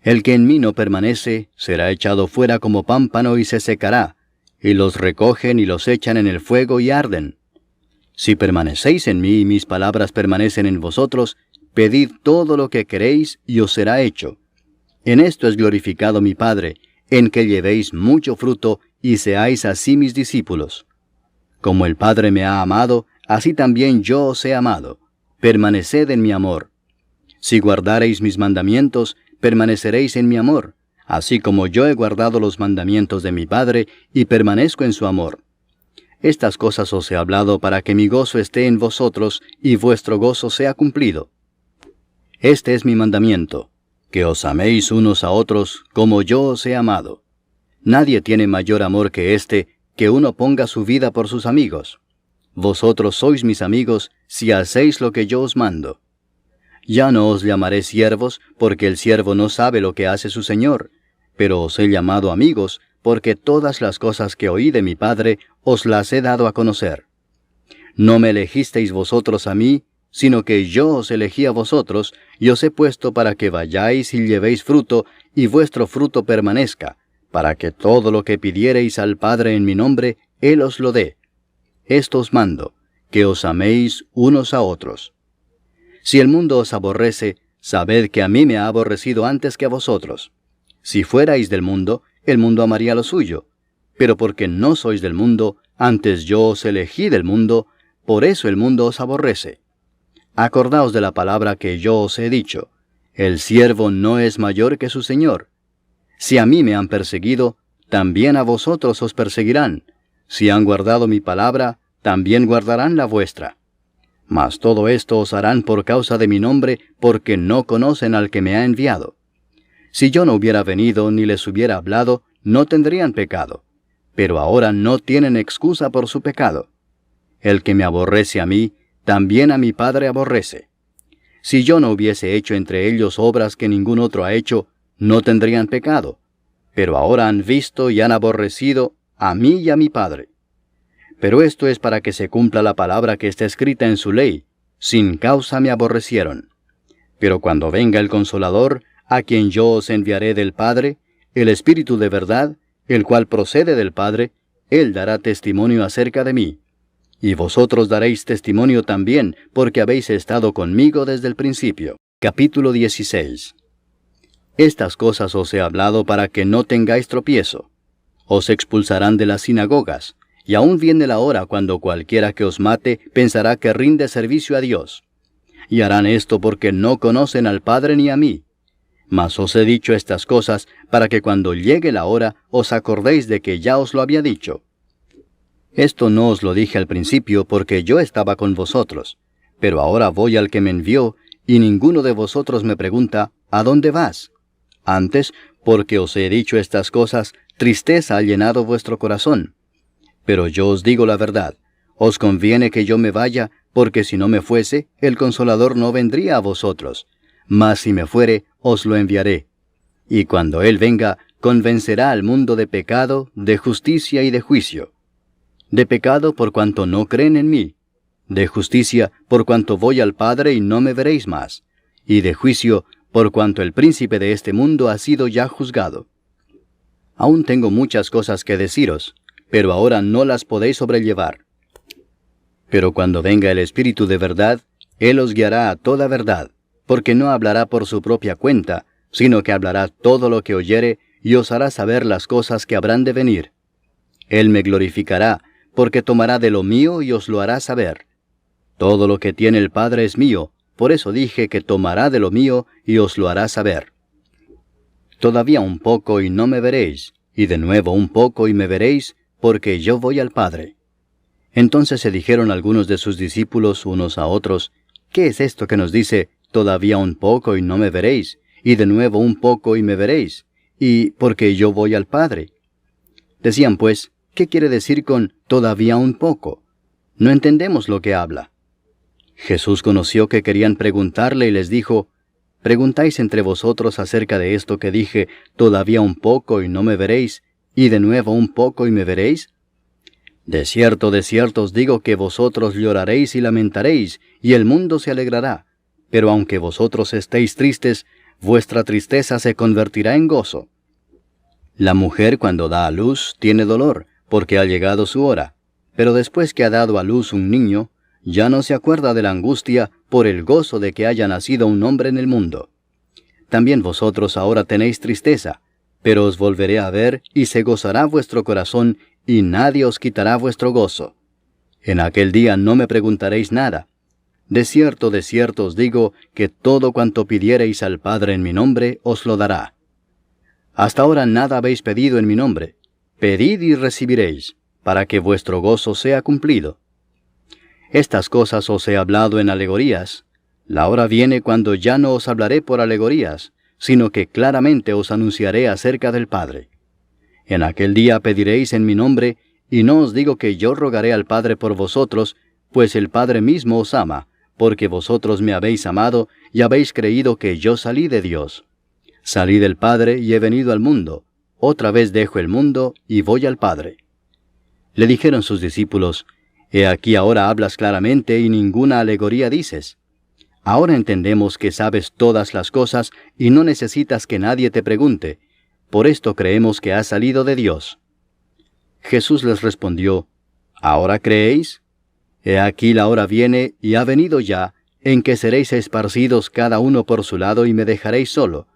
El que en mí no permanece, será echado fuera como pámpano y se secará, y los recogen y los echan en el fuego y arden. Si permanecéis en mí y mis palabras permanecen en vosotros, pedid todo lo que queréis y os será hecho. En esto es glorificado mi Padre, en que llevéis mucho fruto y seáis así mis discípulos. Como el Padre me ha amado, así también yo os he amado. Permaneced en mi amor. Si guardareis mis mandamientos, permaneceréis en mi amor, así como yo he guardado los mandamientos de mi Padre y permanezco en su amor. Estas cosas os he hablado para que mi gozo esté en vosotros y vuestro gozo sea cumplido. Este es mi mandamiento, que os améis unos a otros como yo os he amado. Nadie tiene mayor amor que este, que uno ponga su vida por sus amigos. Vosotros sois mis amigos si hacéis lo que yo os mando. Ya no os llamaré siervos, porque el siervo no sabe lo que hace su señor, pero os he llamado amigos, porque todas las cosas que oí de mi Padre os las he dado a conocer. No me elegisteis vosotros a mí, sino que yo os elegí a vosotros, y os he puesto para que vayáis y llevéis fruto, y vuestro fruto permanezca, para que todo lo que pidiereis al Padre en mi nombre, Él os lo dé. Esto os mando, que os améis unos a otros. Si el mundo os aborrece, sabed que a mí me ha aborrecido antes que a vosotros. Si fuerais del mundo, el mundo amaría lo suyo. Pero porque no sois del mundo, antes yo os elegí del mundo, por eso el mundo os aborrece. Acordaos de la palabra que yo os he dicho. El siervo no es mayor que su señor. Si a mí me han perseguido, también a vosotros os perseguirán. Si han guardado mi palabra, también guardarán la vuestra. Mas todo esto os harán por causa de mi nombre, porque no conocen al que me ha enviado. Si yo no hubiera venido ni les hubiera hablado, no tendrían pecado. Pero ahora no tienen excusa por su pecado. El que me aborrece a mí, también a mi Padre aborrece. Si yo no hubiese hecho entre ellos obras que ningún otro ha hecho, no tendrían pecado. Pero ahora han visto y han aborrecido a mí y a mi Padre. Pero esto es para que se cumpla la palabra que está escrita en su ley. Sin causa me aborrecieron. Pero cuando venga el Consolador, a quien yo os enviaré del Padre, el Espíritu de verdad, el cual procede del Padre, Él dará testimonio acerca de mí. Y vosotros daréis testimonio también, porque habéis estado conmigo desde el principio. Capítulo 16. Estas cosas os he hablado para que no tengáis tropiezo. Os expulsarán de las sinagogas, y aún viene la hora cuando cualquiera que os mate pensará que rinde servicio a Dios. Y harán esto porque no conocen al Padre ni a mí. Mas os he dicho estas cosas para que cuando llegue la hora os acordéis de que ya os lo había dicho. Esto no os lo dije al principio porque yo estaba con vosotros, pero ahora voy al que me envió, y ninguno de vosotros me pregunta, ¿a dónde vas? Antes, porque os he dicho estas cosas, tristeza ha llenado vuestro corazón. Pero yo os digo la verdad, os conviene que yo me vaya, porque si no me fuese, el Consolador no vendría a vosotros. Mas si me fuere, os lo enviaré. Y cuando Él venga, convencerá al mundo de pecado, de justicia y de juicio. De pecado por cuanto no creen en mí. De justicia por cuanto voy al Padre y no me veréis más. Y de juicio por cuanto el príncipe de este mundo ha sido ya juzgado. Aún tengo muchas cosas que deciros, pero ahora no las podéis sobrellevar. Pero cuando venga el Espíritu de verdad, Él os guiará a toda verdad, porque no hablará por su propia cuenta, sino que hablará todo lo que oyere y os hará saber las cosas que habrán de venir. Él me glorificará, porque tomará de lo mío y os lo hará saber. Todo lo que tiene el Padre es mío, por eso dije que tomará de lo mío y os lo hará saber. Todavía un poco y no me veréis, y de nuevo un poco y me veréis, porque yo voy al Padre. Entonces se dijeron algunos de sus discípulos unos a otros, ¿qué es esto que nos dice, todavía un poco y no me veréis, y de nuevo un poco y me veréis, y porque yo voy al Padre? Decían pues, ¿qué quiere decir con todavía un poco? No entendemos lo que habla. Jesús conoció que querían preguntarle y les dijo, ¿preguntáis entre vosotros acerca de esto que dije, todavía un poco y no me veréis, y de nuevo un poco y me veréis? De cierto os digo que vosotros lloraréis y lamentaréis, y el mundo se alegrará. Pero aunque vosotros estéis tristes, vuestra tristeza se convertirá en gozo. La mujer cuando da a luz tiene dolor, porque ha llegado su hora. Pero después que ha dado a luz un niño, ya no se acuerda de la angustia por el gozo de que haya nacido un hombre en el mundo. También vosotros ahora tenéis tristeza, pero os volveré a ver y se gozará vuestro corazón, y nadie os quitará vuestro gozo. En aquel día no me preguntaréis nada. De cierto os digo que todo cuanto pidiereis al Padre en mi nombre os lo dará. Hasta ahora nada habéis pedido en mi nombre. Pedid y recibiréis, para que vuestro gozo sea cumplido. Estas cosas os he hablado en alegorías. La hora viene cuando ya no os hablaré por alegorías, sino que claramente os anunciaré acerca del Padre. En aquel día pediréis en mi nombre, y no os digo que yo rogaré al Padre por vosotros, pues el Padre mismo os ama, porque vosotros me habéis amado y habéis creído que yo salí de Dios. Salí del Padre y he venido al mundo. Otra vez dejo el mundo y voy al Padre. Le dijeron sus discípulos, He aquí ahora hablas claramente y ninguna alegoría dices. Ahora entendemos que sabes todas las cosas y no necesitas que nadie te pregunte. Por esto creemos que has salido de Dios. Jesús les respondió, ¿ahora creéis? He aquí la hora viene y ha venido ya, en que seréis esparcidos cada uno por su lado y me dejaréis solo.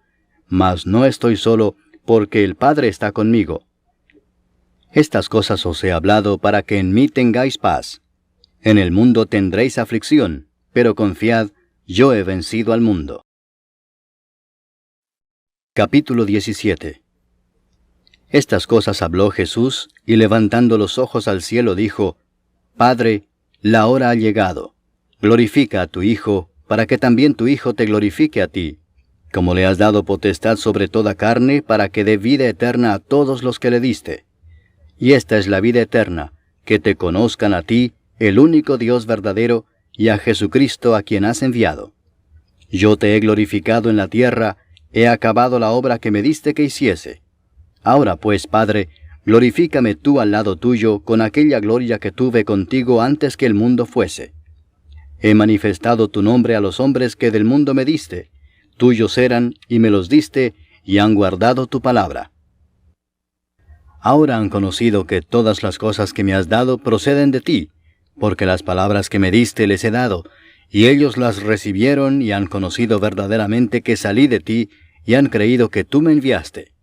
Mas no estoy solo, porque el Padre está conmigo. Estas cosas os he hablado para que en mí tengáis paz. En el mundo tendréis aflicción, pero confiad, yo he vencido al mundo. Capítulo 17. Estas cosas habló Jesús, y levantando los ojos al cielo dijo, Padre, la hora ha llegado. Glorifica a tu Hijo, para que también tu Hijo te glorifique a ti, como le has dado potestad sobre toda carne, para que dé vida eterna a todos los que le diste. Y esta es la vida eterna, que te conozcan a ti, el único Dios verdadero, y a Jesucristo a quien has enviado. Yo te he glorificado en la tierra, he acabado la obra que me diste que hiciese. Ahora pues, Padre, glorifícame tú al lado tuyo con aquella gloria que tuve contigo antes que el mundo fuese. He manifestado tu nombre a los hombres que del mundo me diste. Tuyos eran, y me los diste, y han guardado tu palabra. Ahora han conocido que todas las cosas que me has dado proceden de ti, porque las palabras que me diste les he dado, y ellos las recibieron y han conocido verdaderamente que salí de ti, y han creído que tú me enviaste.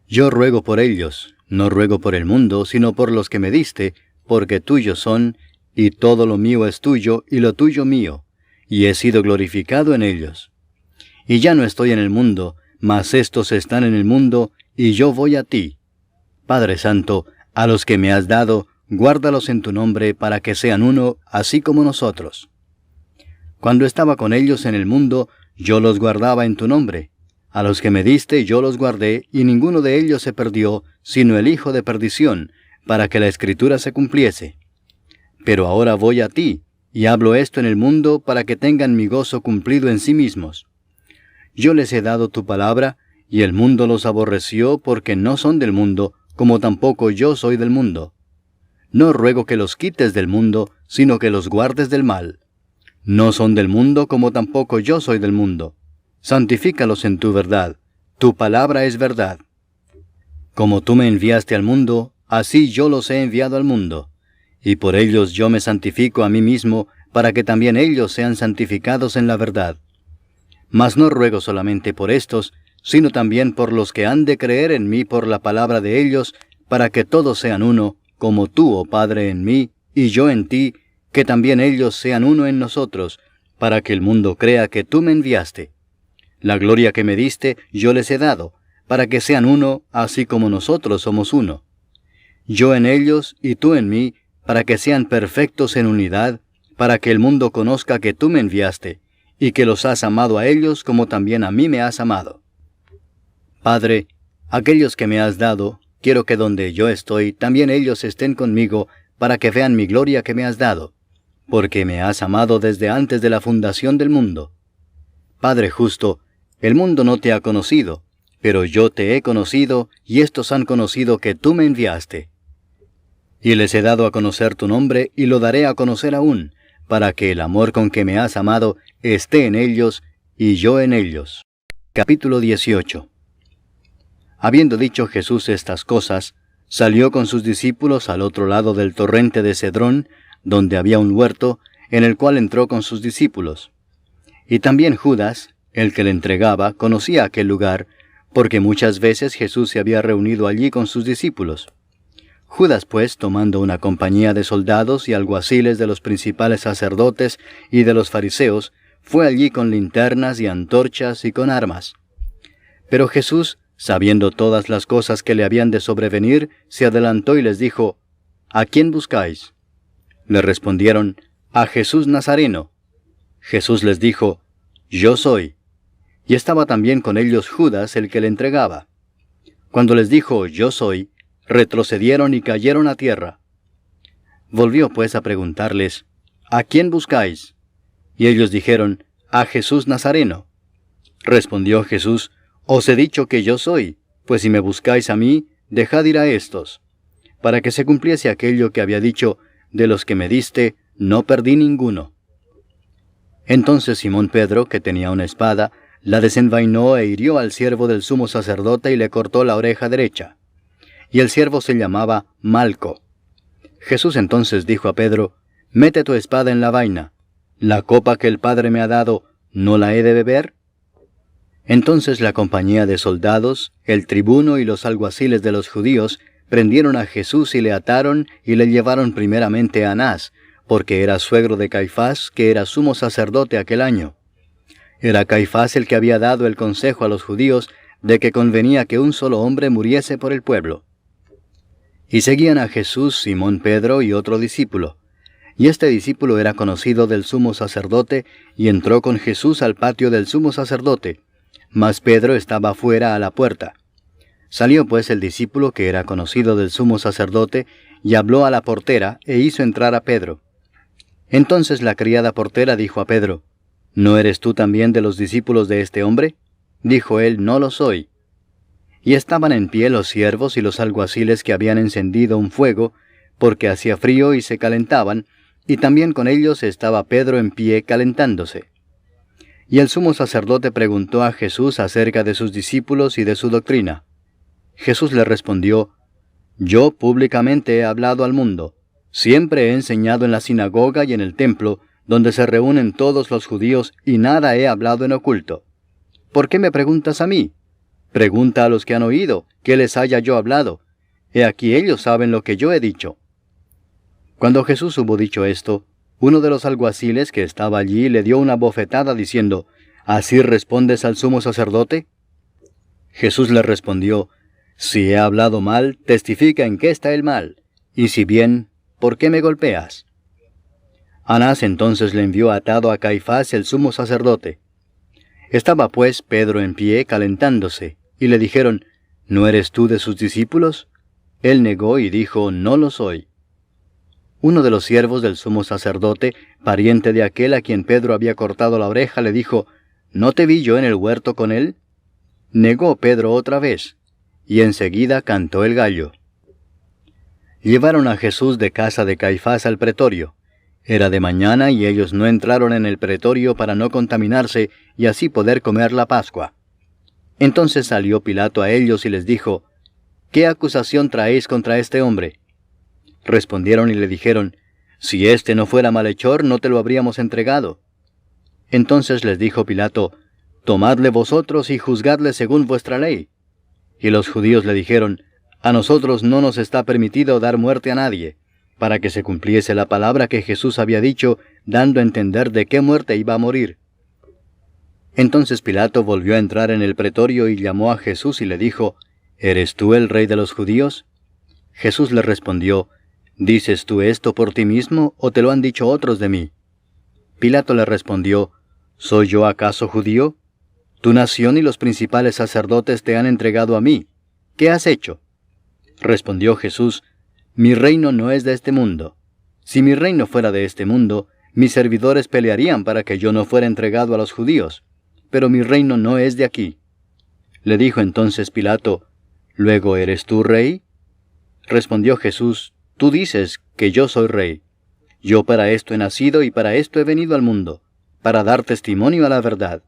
Yo ruego por ellos, no ruego por el mundo, sino por los que me diste, porque tuyos son, y todo lo mío es tuyo, y lo tuyo mío, y he sido glorificado en ellos. Y ya no estoy en el mundo, mas éstos están en el mundo, y yo voy a ti. Padre Santo, a los que me has dado, guárdalos en tu nombre, para que sean uno, así como nosotros. Cuando estaba con ellos en el mundo, yo los guardaba en tu nombre. A los que me diste yo los guardé, y ninguno de ellos se perdió, sino el hijo de perdición, para que la Escritura se cumpliese. Pero ahora voy a ti, y hablo esto en el mundo para que tengan mi gozo cumplido en sí mismos. Yo les he dado tu palabra, y el mundo los aborreció porque no son del mundo, como tampoco yo soy del mundo. No ruego que los quites del mundo, sino que los guardes del mal. No son del mundo, como tampoco yo soy del mundo. Santifícalos en tu verdad. Tu palabra es verdad. Como tú me enviaste al mundo, así yo los he enviado al mundo. Y por ellos yo me santifico a mí mismo, para que también ellos sean santificados en la verdad. Mas no ruego solamente por estos, sino también por los que han de creer en mí por la palabra de ellos, para que todos sean uno, como tú, oh Padre, en mí, y yo en ti, que también ellos sean uno en nosotros, para que el mundo crea que tú me enviaste. La gloria que me diste yo les he dado, para que sean uno, así como nosotros somos uno. Yo en ellos y tú en mí, para que sean perfectos en unidad, para que el mundo conozca que tú me enviaste, y que los has amado a ellos como también a mí me has amado. Padre, aquellos que me has dado, quiero que donde yo estoy, también ellos estén conmigo, para que vean mi gloria que me has dado, porque me has amado desde antes de la fundación del mundo. Padre justo, el mundo no te ha conocido, pero yo te he conocido, y estos han conocido que tú me enviaste. Y les he dado a conocer tu nombre, y lo daré a conocer aún, para que el amor con que me has amado esté en ellos, y yo en ellos. Capítulo 18. Habiendo dicho Jesús estas cosas, salió con sus discípulos al otro lado del torrente de Cedrón, donde había un huerto, en el cual entró con sus discípulos. Y también Judas, el que le entregaba, conocía aquel lugar, porque muchas veces Jesús se había reunido allí con sus discípulos. Judas, pues, tomando una compañía de soldados y alguaciles de los principales sacerdotes y de los fariseos, fue allí con linternas y antorchas y con armas. Pero Jesús, sabiendo todas las cosas que le habían de sobrevenir, se adelantó y les dijo, ¿A quién buscáis? Le respondieron, a Jesús Nazareno. Jesús les dijo, Yo soy. Y estaba también con ellos Judas, el que le entregaba. Cuando les dijo, Yo soy, retrocedieron y cayeron a tierra. Volvió pues a preguntarles, ¿A quién buscáis? Y ellos dijeron, a Jesús Nazareno. Respondió Jesús, Os he dicho que yo soy, pues si me buscáis a mí, dejad ir a estos. Para que se cumpliese aquello que había dicho, de los que me diste, no perdí ninguno. Entonces Simón Pedro, que tenía una espada, la desenvainó e hirió al siervo del sumo sacerdote y le cortó la oreja derecha. Y el siervo se llamaba Malco. Jesús entonces dijo a Pedro, Mete tu espada en la vaina. ¿La copa que el Padre me ha dado, no la he de beber? Entonces la compañía de soldados, el tribuno y los alguaciles de los judíos, prendieron a Jesús y le ataron y le llevaron primeramente a Anás, porque era suegro de Caifás, que era sumo sacerdote aquel año. Era Caifás el que había dado el consejo a los judíos de que convenía que un solo hombre muriese por el pueblo. Y seguían a Jesús Simón Pedro y otro discípulo. Y este discípulo era conocido del sumo sacerdote, y entró con Jesús al patio del sumo sacerdote, mas Pedro estaba fuera a la puerta. Salió pues el discípulo que era conocido del sumo sacerdote, y habló a la portera, e hizo entrar a Pedro. Entonces la criada portera dijo a Pedro, ¿No eres tú también de los discípulos de este hombre? Dijo él, No lo soy. Y estaban en pie los siervos y los alguaciles que habían encendido un fuego, porque hacía frío y se calentaban, y también con ellos estaba Pedro en pie calentándose. Y el sumo sacerdote preguntó a Jesús acerca de sus discípulos y de su doctrina. Jesús le respondió, Yo públicamente he hablado al mundo. Siempre he enseñado en la sinagoga y en el templo, donde se reúnen todos los judíos, y nada he hablado en oculto. ¿Por qué me preguntas a mí? Pregunta a los que han oído, qué les haya yo hablado. He aquí ellos saben lo que yo he dicho. Cuando Jesús hubo dicho esto, uno de los alguaciles que estaba allí le dio una bofetada diciendo, ¿Así respondes al sumo sacerdote? Jesús le respondió, Si he hablado mal, testifica en qué está el mal, y si bien, ¿por qué me golpeas? Anás entonces le envió atado a Caifás el sumo sacerdote. Estaba pues Pedro en pie calentándose, y le dijeron, ¿no eres tú de sus discípulos? Él negó y dijo, no lo soy. Uno de los siervos del sumo sacerdote, pariente de aquel a quien Pedro había cortado la oreja, le dijo, ¿no te vi yo en el huerto con él? Negó Pedro otra vez, y enseguida cantó el gallo. Llevaron a Jesús de casa de Caifás al pretorio. Era de mañana y ellos no entraron en el pretorio para no contaminarse y así poder comer la Pascua. Entonces salió Pilato a ellos y les dijo, ¿qué acusación traéis contra este hombre? Respondieron y le dijeron, si éste no fuera malhechor, no te lo habríamos entregado. Entonces les dijo Pilato, tomadle vosotros y juzgadle según vuestra ley. Y los judíos le dijeron, a nosotros no nos está permitido dar muerte a nadie, para que se cumpliese la palabra que Jesús había dicho, dando a entender de qué muerte iba a morir. Entonces Pilato volvió a entrar en el pretorio y llamó a Jesús y le dijo, ¿eres tú el rey de los judíos? Jesús le respondió, ¿dices tú esto por ti mismo o te lo han dicho otros de mí? Pilato le respondió, ¿soy yo acaso judío? Tu nación y los principales sacerdotes te han entregado a mí. ¿Qué has hecho? Respondió Jesús, mi reino no es de este mundo. Si mi reino fuera de este mundo, mis servidores pelearían para que yo no fuera entregado a los judíos, pero mi reino no es de aquí. Le dijo entonces Pilato, ¿luego eres tú rey? Respondió Jesús, tú dices que yo soy rey. Yo para esto he nacido y para esto he venido al mundo, para dar testimonio a la verdad.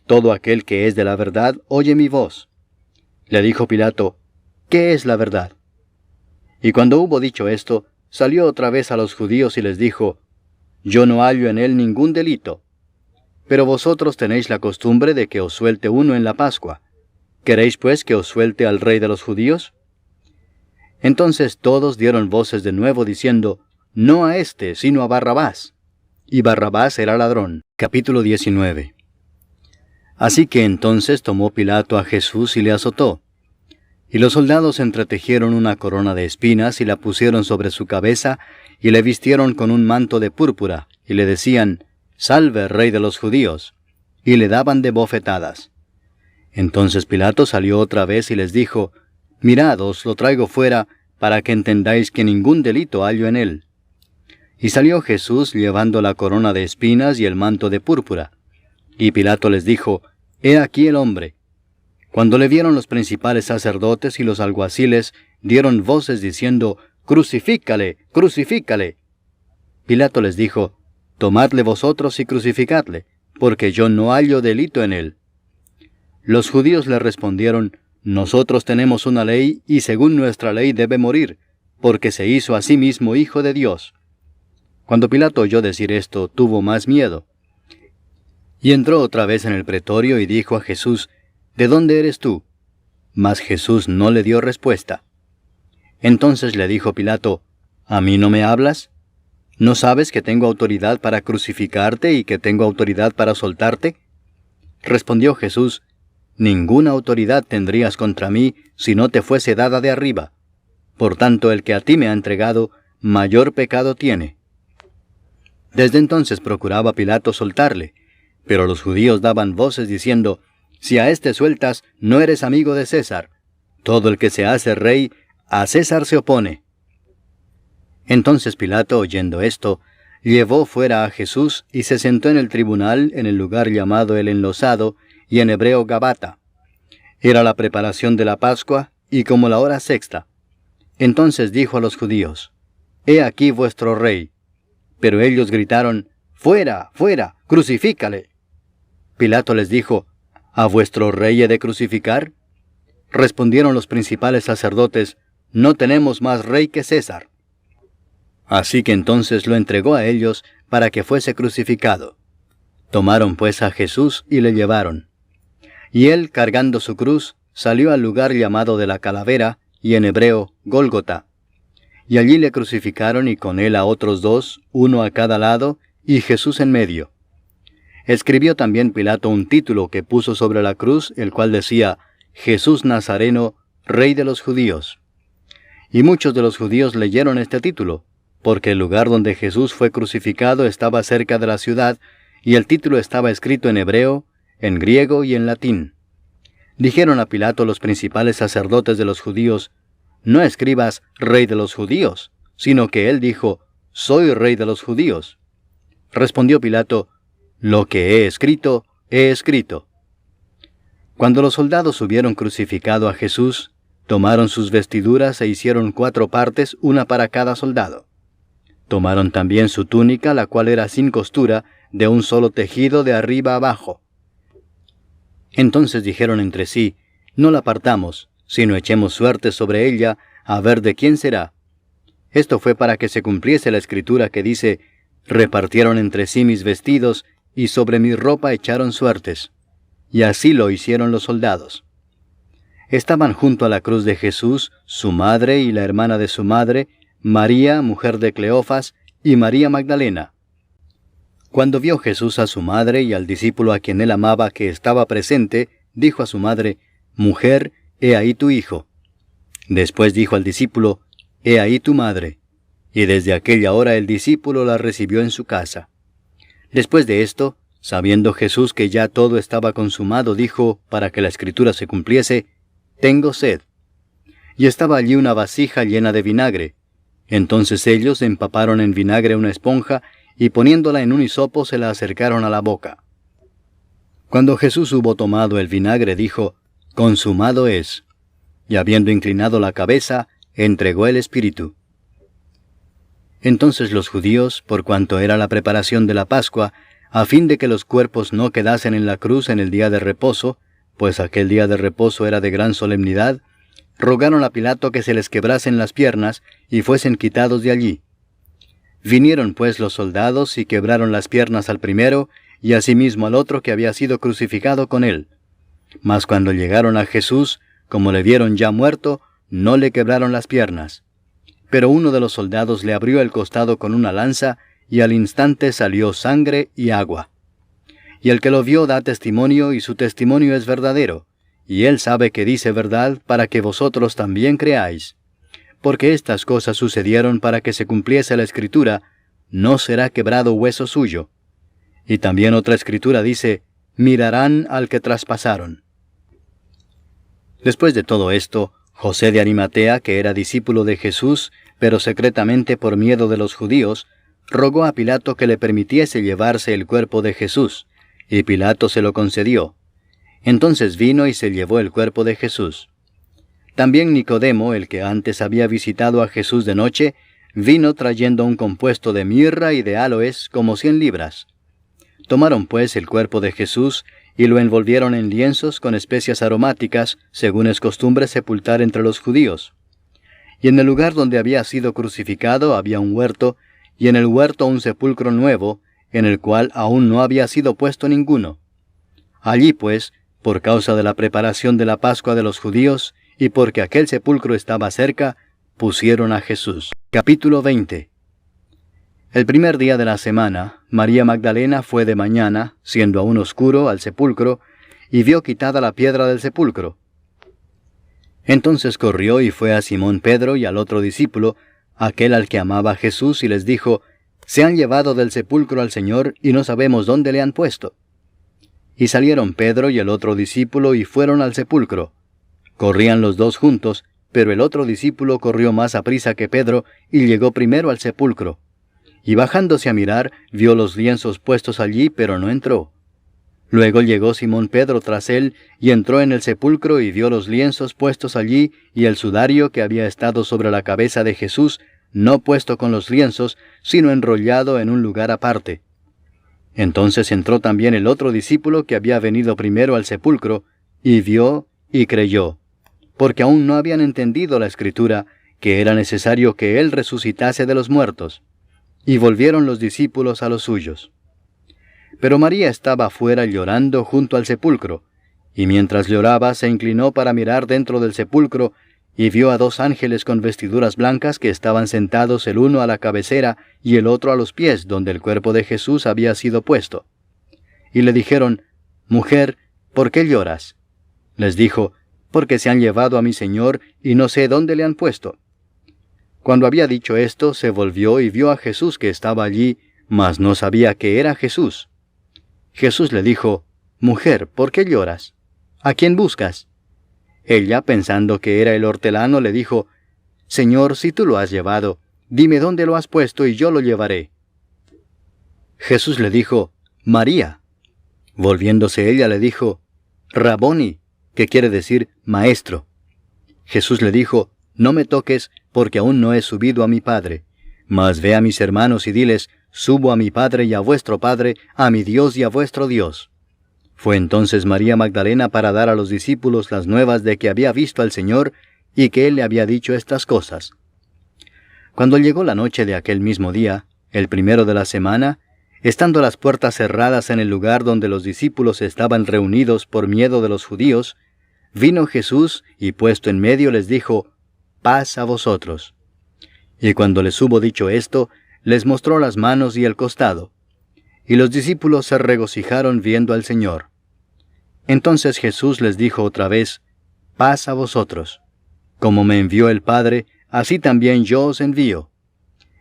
Todo aquel que es de la verdad oye mi voz. Le dijo Pilato, ¿qué es la verdad? Y cuando hubo dicho esto, salió otra vez a los judíos y les dijo, yo no hallo en él ningún delito. Pero vosotros tenéis la costumbre de que os suelte uno en la Pascua. ¿Queréis pues que os suelte al rey de los judíos? Entonces todos dieron voces de nuevo diciendo, no a éste, sino a Barrabás. Y Barrabás era ladrón. Capítulo 19. Así que entonces tomó Pilato a Jesús y le azotó. Y los soldados entretejieron una corona de espinas y la pusieron sobre su cabeza, y le vistieron con un manto de púrpura, y le decían, «Salve, Rey de los judíos», y le daban de bofetadas. Entonces Pilato salió otra vez y les dijo, «Mirad, os lo traigo fuera, para que entendáis que ningún delito hallo en él». Y salió Jesús llevando la corona de espinas y el manto de púrpura. Y Pilato les dijo, «He aquí el hombre». Cuando le vieron los principales sacerdotes y los alguaciles, dieron voces diciendo, «Crucifícale, crucifícale». Pilato les dijo, «Tomadle vosotros y crucificadle, porque yo no hallo delito en él». Los judíos le respondieron, «Nosotros tenemos una ley, y según nuestra ley debe morir, porque se hizo a sí mismo hijo de Dios». Cuando Pilato oyó decir esto, tuvo más miedo. Y entró otra vez en el pretorio y dijo a Jesús, «¿De dónde eres tú?» Mas Jesús no le dio respuesta. Entonces le dijo Pilato, «¿A mí no me hablas? ¿No sabes que tengo autoridad para crucificarte y que tengo autoridad para soltarte?» Respondió Jesús, «Ninguna autoridad tendrías contra mí si no te fuese dada de arriba. Por tanto, el que a ti me ha entregado, mayor pecado tiene». Desde entonces procuraba Pilato soltarle, pero los judíos daban voces diciendo, «Si a éste sueltas, no eres amigo de César. Todo el que se hace rey, a César se opone». Entonces Pilato, oyendo esto, llevó fuera a Jesús y se sentó en el tribunal en el lugar llamado el Enlosado, y en hebreo Gabata. Era la preparación de la Pascua, y como la hora sexta. Entonces dijo a los judíos, «He aquí vuestro rey». Pero ellos gritaron, «¡Fuera, fuera, crucifícale!». Pilato les dijo, «¿A vuestro rey he de crucificar?». Respondieron los principales sacerdotes, «No tenemos más rey que César». Así que entonces lo entregó a ellos para que fuese crucificado. Tomaron pues a Jesús y le llevaron. Y él, cargando su cruz, salió al lugar llamado de la Calavera, y en hebreo, Gólgota. Y allí le crucificaron y con él a otros dos, uno a cada lado, y Jesús en medio. Escribió también Pilato un título que puso sobre la cruz, el cual decía, «Jesús Nazareno, Rey de los Judíos». Y muchos de los judíos leyeron este título, porque el lugar donde Jesús fue crucificado estaba cerca de la ciudad, y el título estaba escrito en hebreo, en griego y en latín. Dijeron a Pilato los principales sacerdotes de los judíos: «No escribas Rey de los judíos», sino que él dijo: «Soy Rey de los judíos». Respondió Pilato: «Lo que he escrito, he escrito». Cuando los soldados hubieron crucificado a Jesús, tomaron sus vestiduras e hicieron 4 partes, una para cada soldado. Tomaron también su túnica, la cual era sin costura, de un solo tejido de arriba abajo. Entonces dijeron entre sí: «No la partamos, sino echemos suerte sobre ella, a ver de quién será». Esto fue para que se cumpliese la escritura que dice: «Repartieron entre sí mis vestidos, y sobre mi ropa echaron suertes». Y así lo hicieron los soldados. Estaban junto a la cruz de Jesús su madre y la hermana de su madre, María, mujer de Cleofas, y María Magdalena. Cuando vio Jesús a su madre y al discípulo a quien él amaba que estaba presente, dijo a su madre: «Mujer, he ahí tu hijo». Después dijo al discípulo: «He ahí tu madre». Y desde aquella hora el discípulo la recibió en su casa. Después de esto, sabiendo Jesús que ya todo estaba consumado, dijo, para que la escritura se cumpliese: «Tengo sed». Y estaba allí una vasija llena de vinagre. Entonces ellos empaparon en vinagre una esponja, y poniéndola en un hisopo se la acercaron a la boca. Cuando Jesús hubo tomado el vinagre, dijo: «Consumado es». Y habiendo inclinado la cabeza, entregó el espíritu. Entonces los judíos, por cuanto era la preparación de la Pascua, a fin de que los cuerpos no quedasen en la cruz en el día de reposo, pues aquel día de reposo era de gran solemnidad, rogaron a Pilato que se les quebrasen las piernas y fuesen quitados de allí. Vinieron pues los soldados y quebraron las piernas al primero, y asimismo al otro que había sido crucificado con él. Mas cuando llegaron a Jesús, como le vieron ya muerto, no le quebraron las piernas. Pero uno de los soldados le abrió el costado con una lanza, y al instante salió sangre y agua. Y el que lo vio da testimonio, y su testimonio es verdadero, y él sabe que dice verdad, para que vosotros también creáis. Porque estas cosas sucedieron para que se cumpliese la escritura: «No será quebrado hueso suyo». Y también otra escritura dice: «Mirarán al que traspasaron». Después de todo esto, José de Arimatea, que era discípulo de Jesús, pero secretamente por miedo de los judíos, rogó a Pilato que le permitiese llevarse el cuerpo de Jesús, y Pilato se lo concedió. Entonces vino y se llevó el cuerpo de Jesús. También Nicodemo, el que antes había visitado a Jesús de noche, vino trayendo un compuesto de mirra y de áloes, como 100 libras. Tomaron pues el cuerpo de Jesús, y lo envolvieron en lienzos con especias aromáticas, según es costumbre sepultar entre los judíos. Y en el lugar donde había sido crucificado había un huerto, y en el huerto un sepulcro nuevo, en el cual aún no había sido puesto ninguno. Allí pues, por causa de la preparación de la Pascua de los judíos, y porque aquel sepulcro estaba cerca, pusieron a Jesús. Capítulo 20. El primer día de la semana, María Magdalena fue de mañana, siendo aún oscuro, al sepulcro, y vio quitada la piedra del sepulcro. Entonces corrió y fue a Simón Pedro y al otro discípulo, aquel al que amaba a Jesús, y les dijo: «Se han llevado del sepulcro al Señor, y no sabemos dónde le han puesto». Y salieron Pedro y el otro discípulo, y fueron al sepulcro. Corrían los dos juntos, pero el otro discípulo corrió más aprisa que Pedro, y llegó primero al sepulcro. Y bajándose a mirar, vio los lienzos puestos allí, pero no entró. Luego llegó Simón Pedro tras él, y entró en el sepulcro y vio los lienzos puestos allí, y el sudario que había estado sobre la cabeza de Jesús, no puesto con los lienzos, sino enrollado en un lugar aparte. Entonces entró también el otro discípulo que había venido primero al sepulcro, y vio y creyó, porque aún no habían entendido la Escritura, que era necesario que él resucitase de los muertos. Y volvieron los discípulos a los suyos. Pero María estaba afuera llorando junto al sepulcro, y mientras lloraba se inclinó para mirar dentro del sepulcro, y vio a 2 ángeles con vestiduras blancas que estaban sentados el uno a la cabecera y el otro a los pies, donde el cuerpo de Jesús había sido puesto. Y le dijeron: «Mujer, ¿por qué lloras?». Les dijo: «Porque se han llevado a mi Señor, y no sé dónde le han puesto». Cuando había dicho esto, se volvió y vio a Jesús que estaba allí, mas no sabía que era Jesús. Jesús le dijo: Mujer, ¿por qué lloras? ¿A quién buscas? Ella, pensando que era el hortelano, le dijo, Señor, si tú lo has llevado, dime dónde lo has puesto y yo lo llevaré. Jesús le dijo, María. Volviéndose ella le dijo, Raboni, que quiere decir maestro. Jesús le dijo, no me toques, porque aún no he subido a mi Padre. Mas ve a mis hermanos y diles, subo a mi Padre y a vuestro Padre, a mi Dios y a vuestro Dios. Fue entonces María Magdalena para dar a los discípulos las nuevas de que había visto al Señor y que Él le había dicho estas cosas. Cuando llegó la noche de aquel mismo día, el primero de la semana, estando las puertas cerradas en el lugar donde los discípulos estaban reunidos por miedo de los judíos, vino Jesús y puesto en medio les dijo, paz a vosotros. Y cuando les hubo dicho esto, les mostró las manos y el costado. Y los discípulos se regocijaron viendo al Señor. Entonces Jesús les dijo otra vez, paz a vosotros. Como me envió el Padre, así también yo os envío.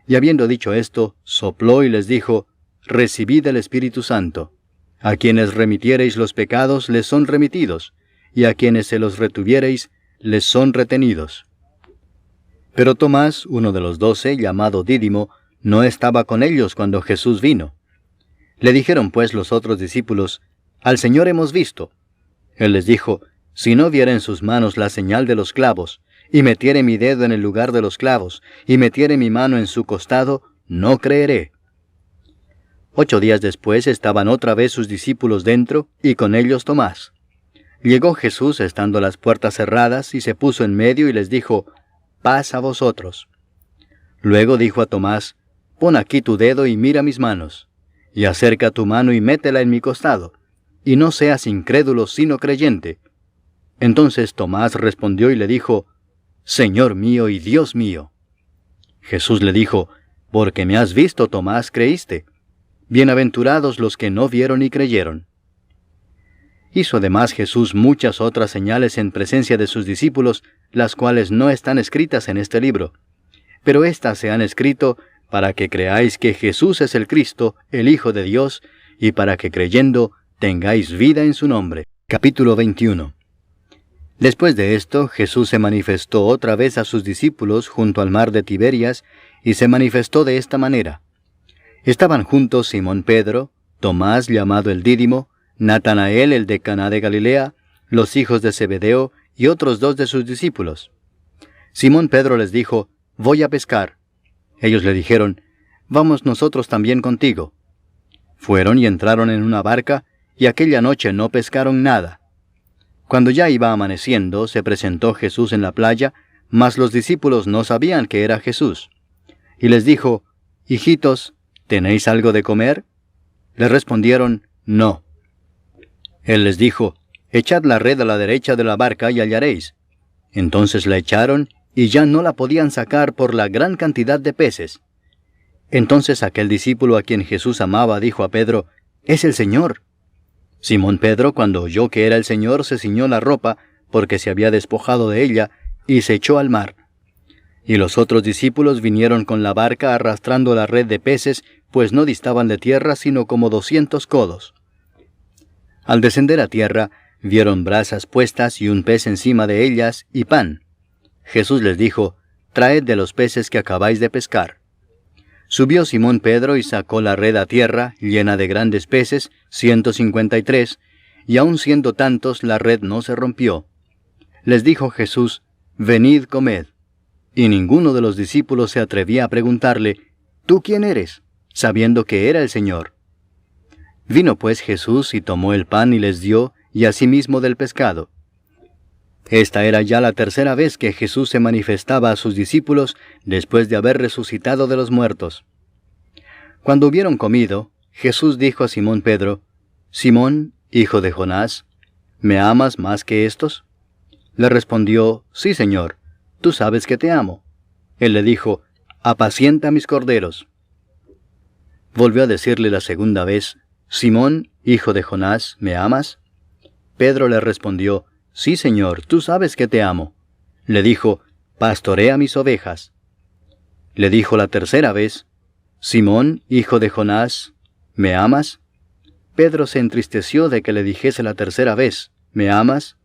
Y habiendo dicho esto, sopló y les dijo, recibid el Espíritu Santo. A quienes remitiereis los pecados les son remitidos, y a quienes se los retuviereis les son retenidos. Pero Tomás, uno de los 12, llamado Dídimo, no estaba con ellos cuando Jesús vino. Le dijeron pues los otros discípulos, al Señor hemos visto. Él les dijo, si no viera en sus manos la señal de los clavos, y metiere mi dedo en el lugar de los clavos, y metiere mi mano en su costado, no creeré. 8 días después estaban otra vez sus discípulos dentro, y con ellos Tomás. Llegó Jesús estando las puertas cerradas, y se puso en medio y les dijo, paz a vosotros. Luego dijo a Tomás, pon aquí tu dedo y mira mis manos, y acerca tu mano y métela en mi costado, y no seas incrédulo sino creyente. Entonces Tomás respondió y le dijo, Señor mío y Dios mío. Jesús le dijo, porque me has visto, Tomás, creíste. Bienaventurados los que no vieron y creyeron. Hizo además Jesús muchas otras señales en presencia de sus discípulos, las cuales no están escritas en este libro. Pero éstas se han escrito para que creáis que Jesús es el Cristo, el Hijo de Dios, y para que creyendo tengáis vida en su nombre. Capítulo 21. Después de esto, Jesús se manifestó otra vez a sus discípulos junto al mar de Tiberias, y se manifestó de esta manera. Estaban juntos Simón Pedro, Tomás llamado el Dídimo, Natanael el de Caná de Galilea, los hijos de Zebedeo y otros 2 de sus discípulos. Simón Pedro les dijo, voy a pescar. Ellos le dijeron, vamos nosotros también contigo. Fueron y entraron en una barca, y aquella noche no pescaron nada. Cuando ya iba amaneciendo, se presentó Jesús en la playa, mas los discípulos no sabían que era Jesús. Y les dijo, hijitos, ¿tenéis algo de comer? Le respondieron, no. Él les dijo, echad la red a la derecha de la barca y hallaréis. Entonces la echaron, y ya no la podían sacar por la gran cantidad de peces. Entonces aquel discípulo a quien Jesús amaba dijo a Pedro, es el Señor. Simón Pedro, cuando oyó que era el Señor, se ciñó la ropa, porque se había despojado de ella, y se echó al mar. Y los otros discípulos vinieron con la barca arrastrando la red de peces, pues no distaban de tierra sino como 200 codos. Al descender a tierra, vieron brasas puestas y un pez encima de ellas, y pan. Jesús les dijo, traed de los peces que acabáis de pescar. Subió Simón Pedro y sacó la red a tierra, llena de grandes peces, 153, y aun siendo tantos, la red no se rompió. Les dijo Jesús, venid, comed. Y ninguno de los discípulos se atrevía a preguntarle, ¿tú quién eres?, sabiendo que era el Señor. Vino pues Jesús y tomó el pan y les dio, y asimismo del pescado. Esta era ya la tercera vez que Jesús se manifestaba a sus discípulos después de haber resucitado de los muertos. Cuando hubieron comido, Jesús dijo a Simón Pedro, Simón, hijo de Jonás, ¿me amas más que estos? Le respondió, sí, Señor, tú sabes que te amo. Él le dijo, apacienta mis corderos. Volvió a decirle la segunda vez, Simón, hijo de Jonás, ¿me amas? Pedro le respondió, sí, Señor, tú sabes que te amo. Le dijo, pastorea mis ovejas. Le dijo la tercera vez, Simón, hijo de Jonás, ¿me amas? Pedro se entristeció de que le dijese la tercera vez, ¿me amas?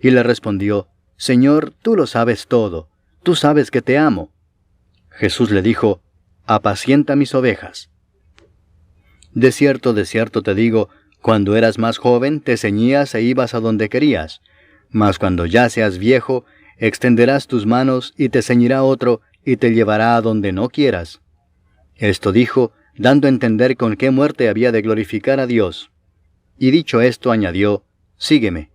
Y le respondió, Señor, tú lo sabes todo, tú sabes que te amo. Jesús le dijo, apacienta mis ovejas. De cierto te digo, cuando eras más joven te ceñías e ibas a donde querías, mas cuando ya seas viejo, extenderás tus manos y te ceñirá otro y te llevará a donde no quieras. Esto dijo, dando a entender con qué muerte había de glorificar a Dios. Y dicho esto añadió, sígueme.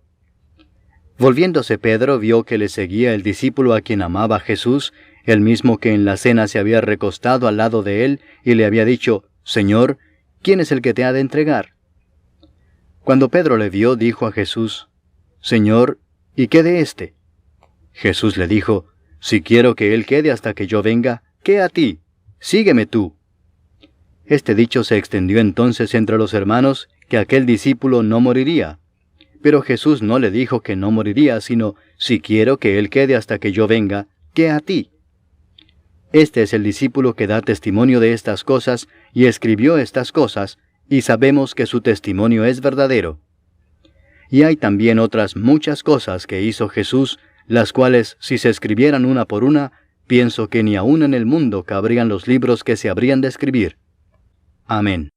Volviéndose Pedro vio que le seguía el discípulo a quien amaba Jesús, el mismo que en la cena se había recostado al lado de él y le había dicho, Señor, ¿quién es el que te ha de entregar? Cuando Pedro le vio, dijo a Jesús, Señor, ¿y qué de éste? Jesús le dijo, si quiero que él quede hasta que yo venga, ¿qué a ti? Sígueme tú. Este dicho se extendió entonces entre los hermanos, que aquel discípulo no moriría. Pero Jesús no le dijo que no moriría, sino, si quiero que él quede hasta que yo venga, ¿qué a ti? Este es el discípulo que da testimonio de estas cosas, y escribió estas cosas, y sabemos que su testimonio es verdadero. Y hay también otras muchas cosas que hizo Jesús, las cuales, si se escribieran una por una, pienso que ni aun en el mundo cabrían los libros que se habrían de escribir. Amén.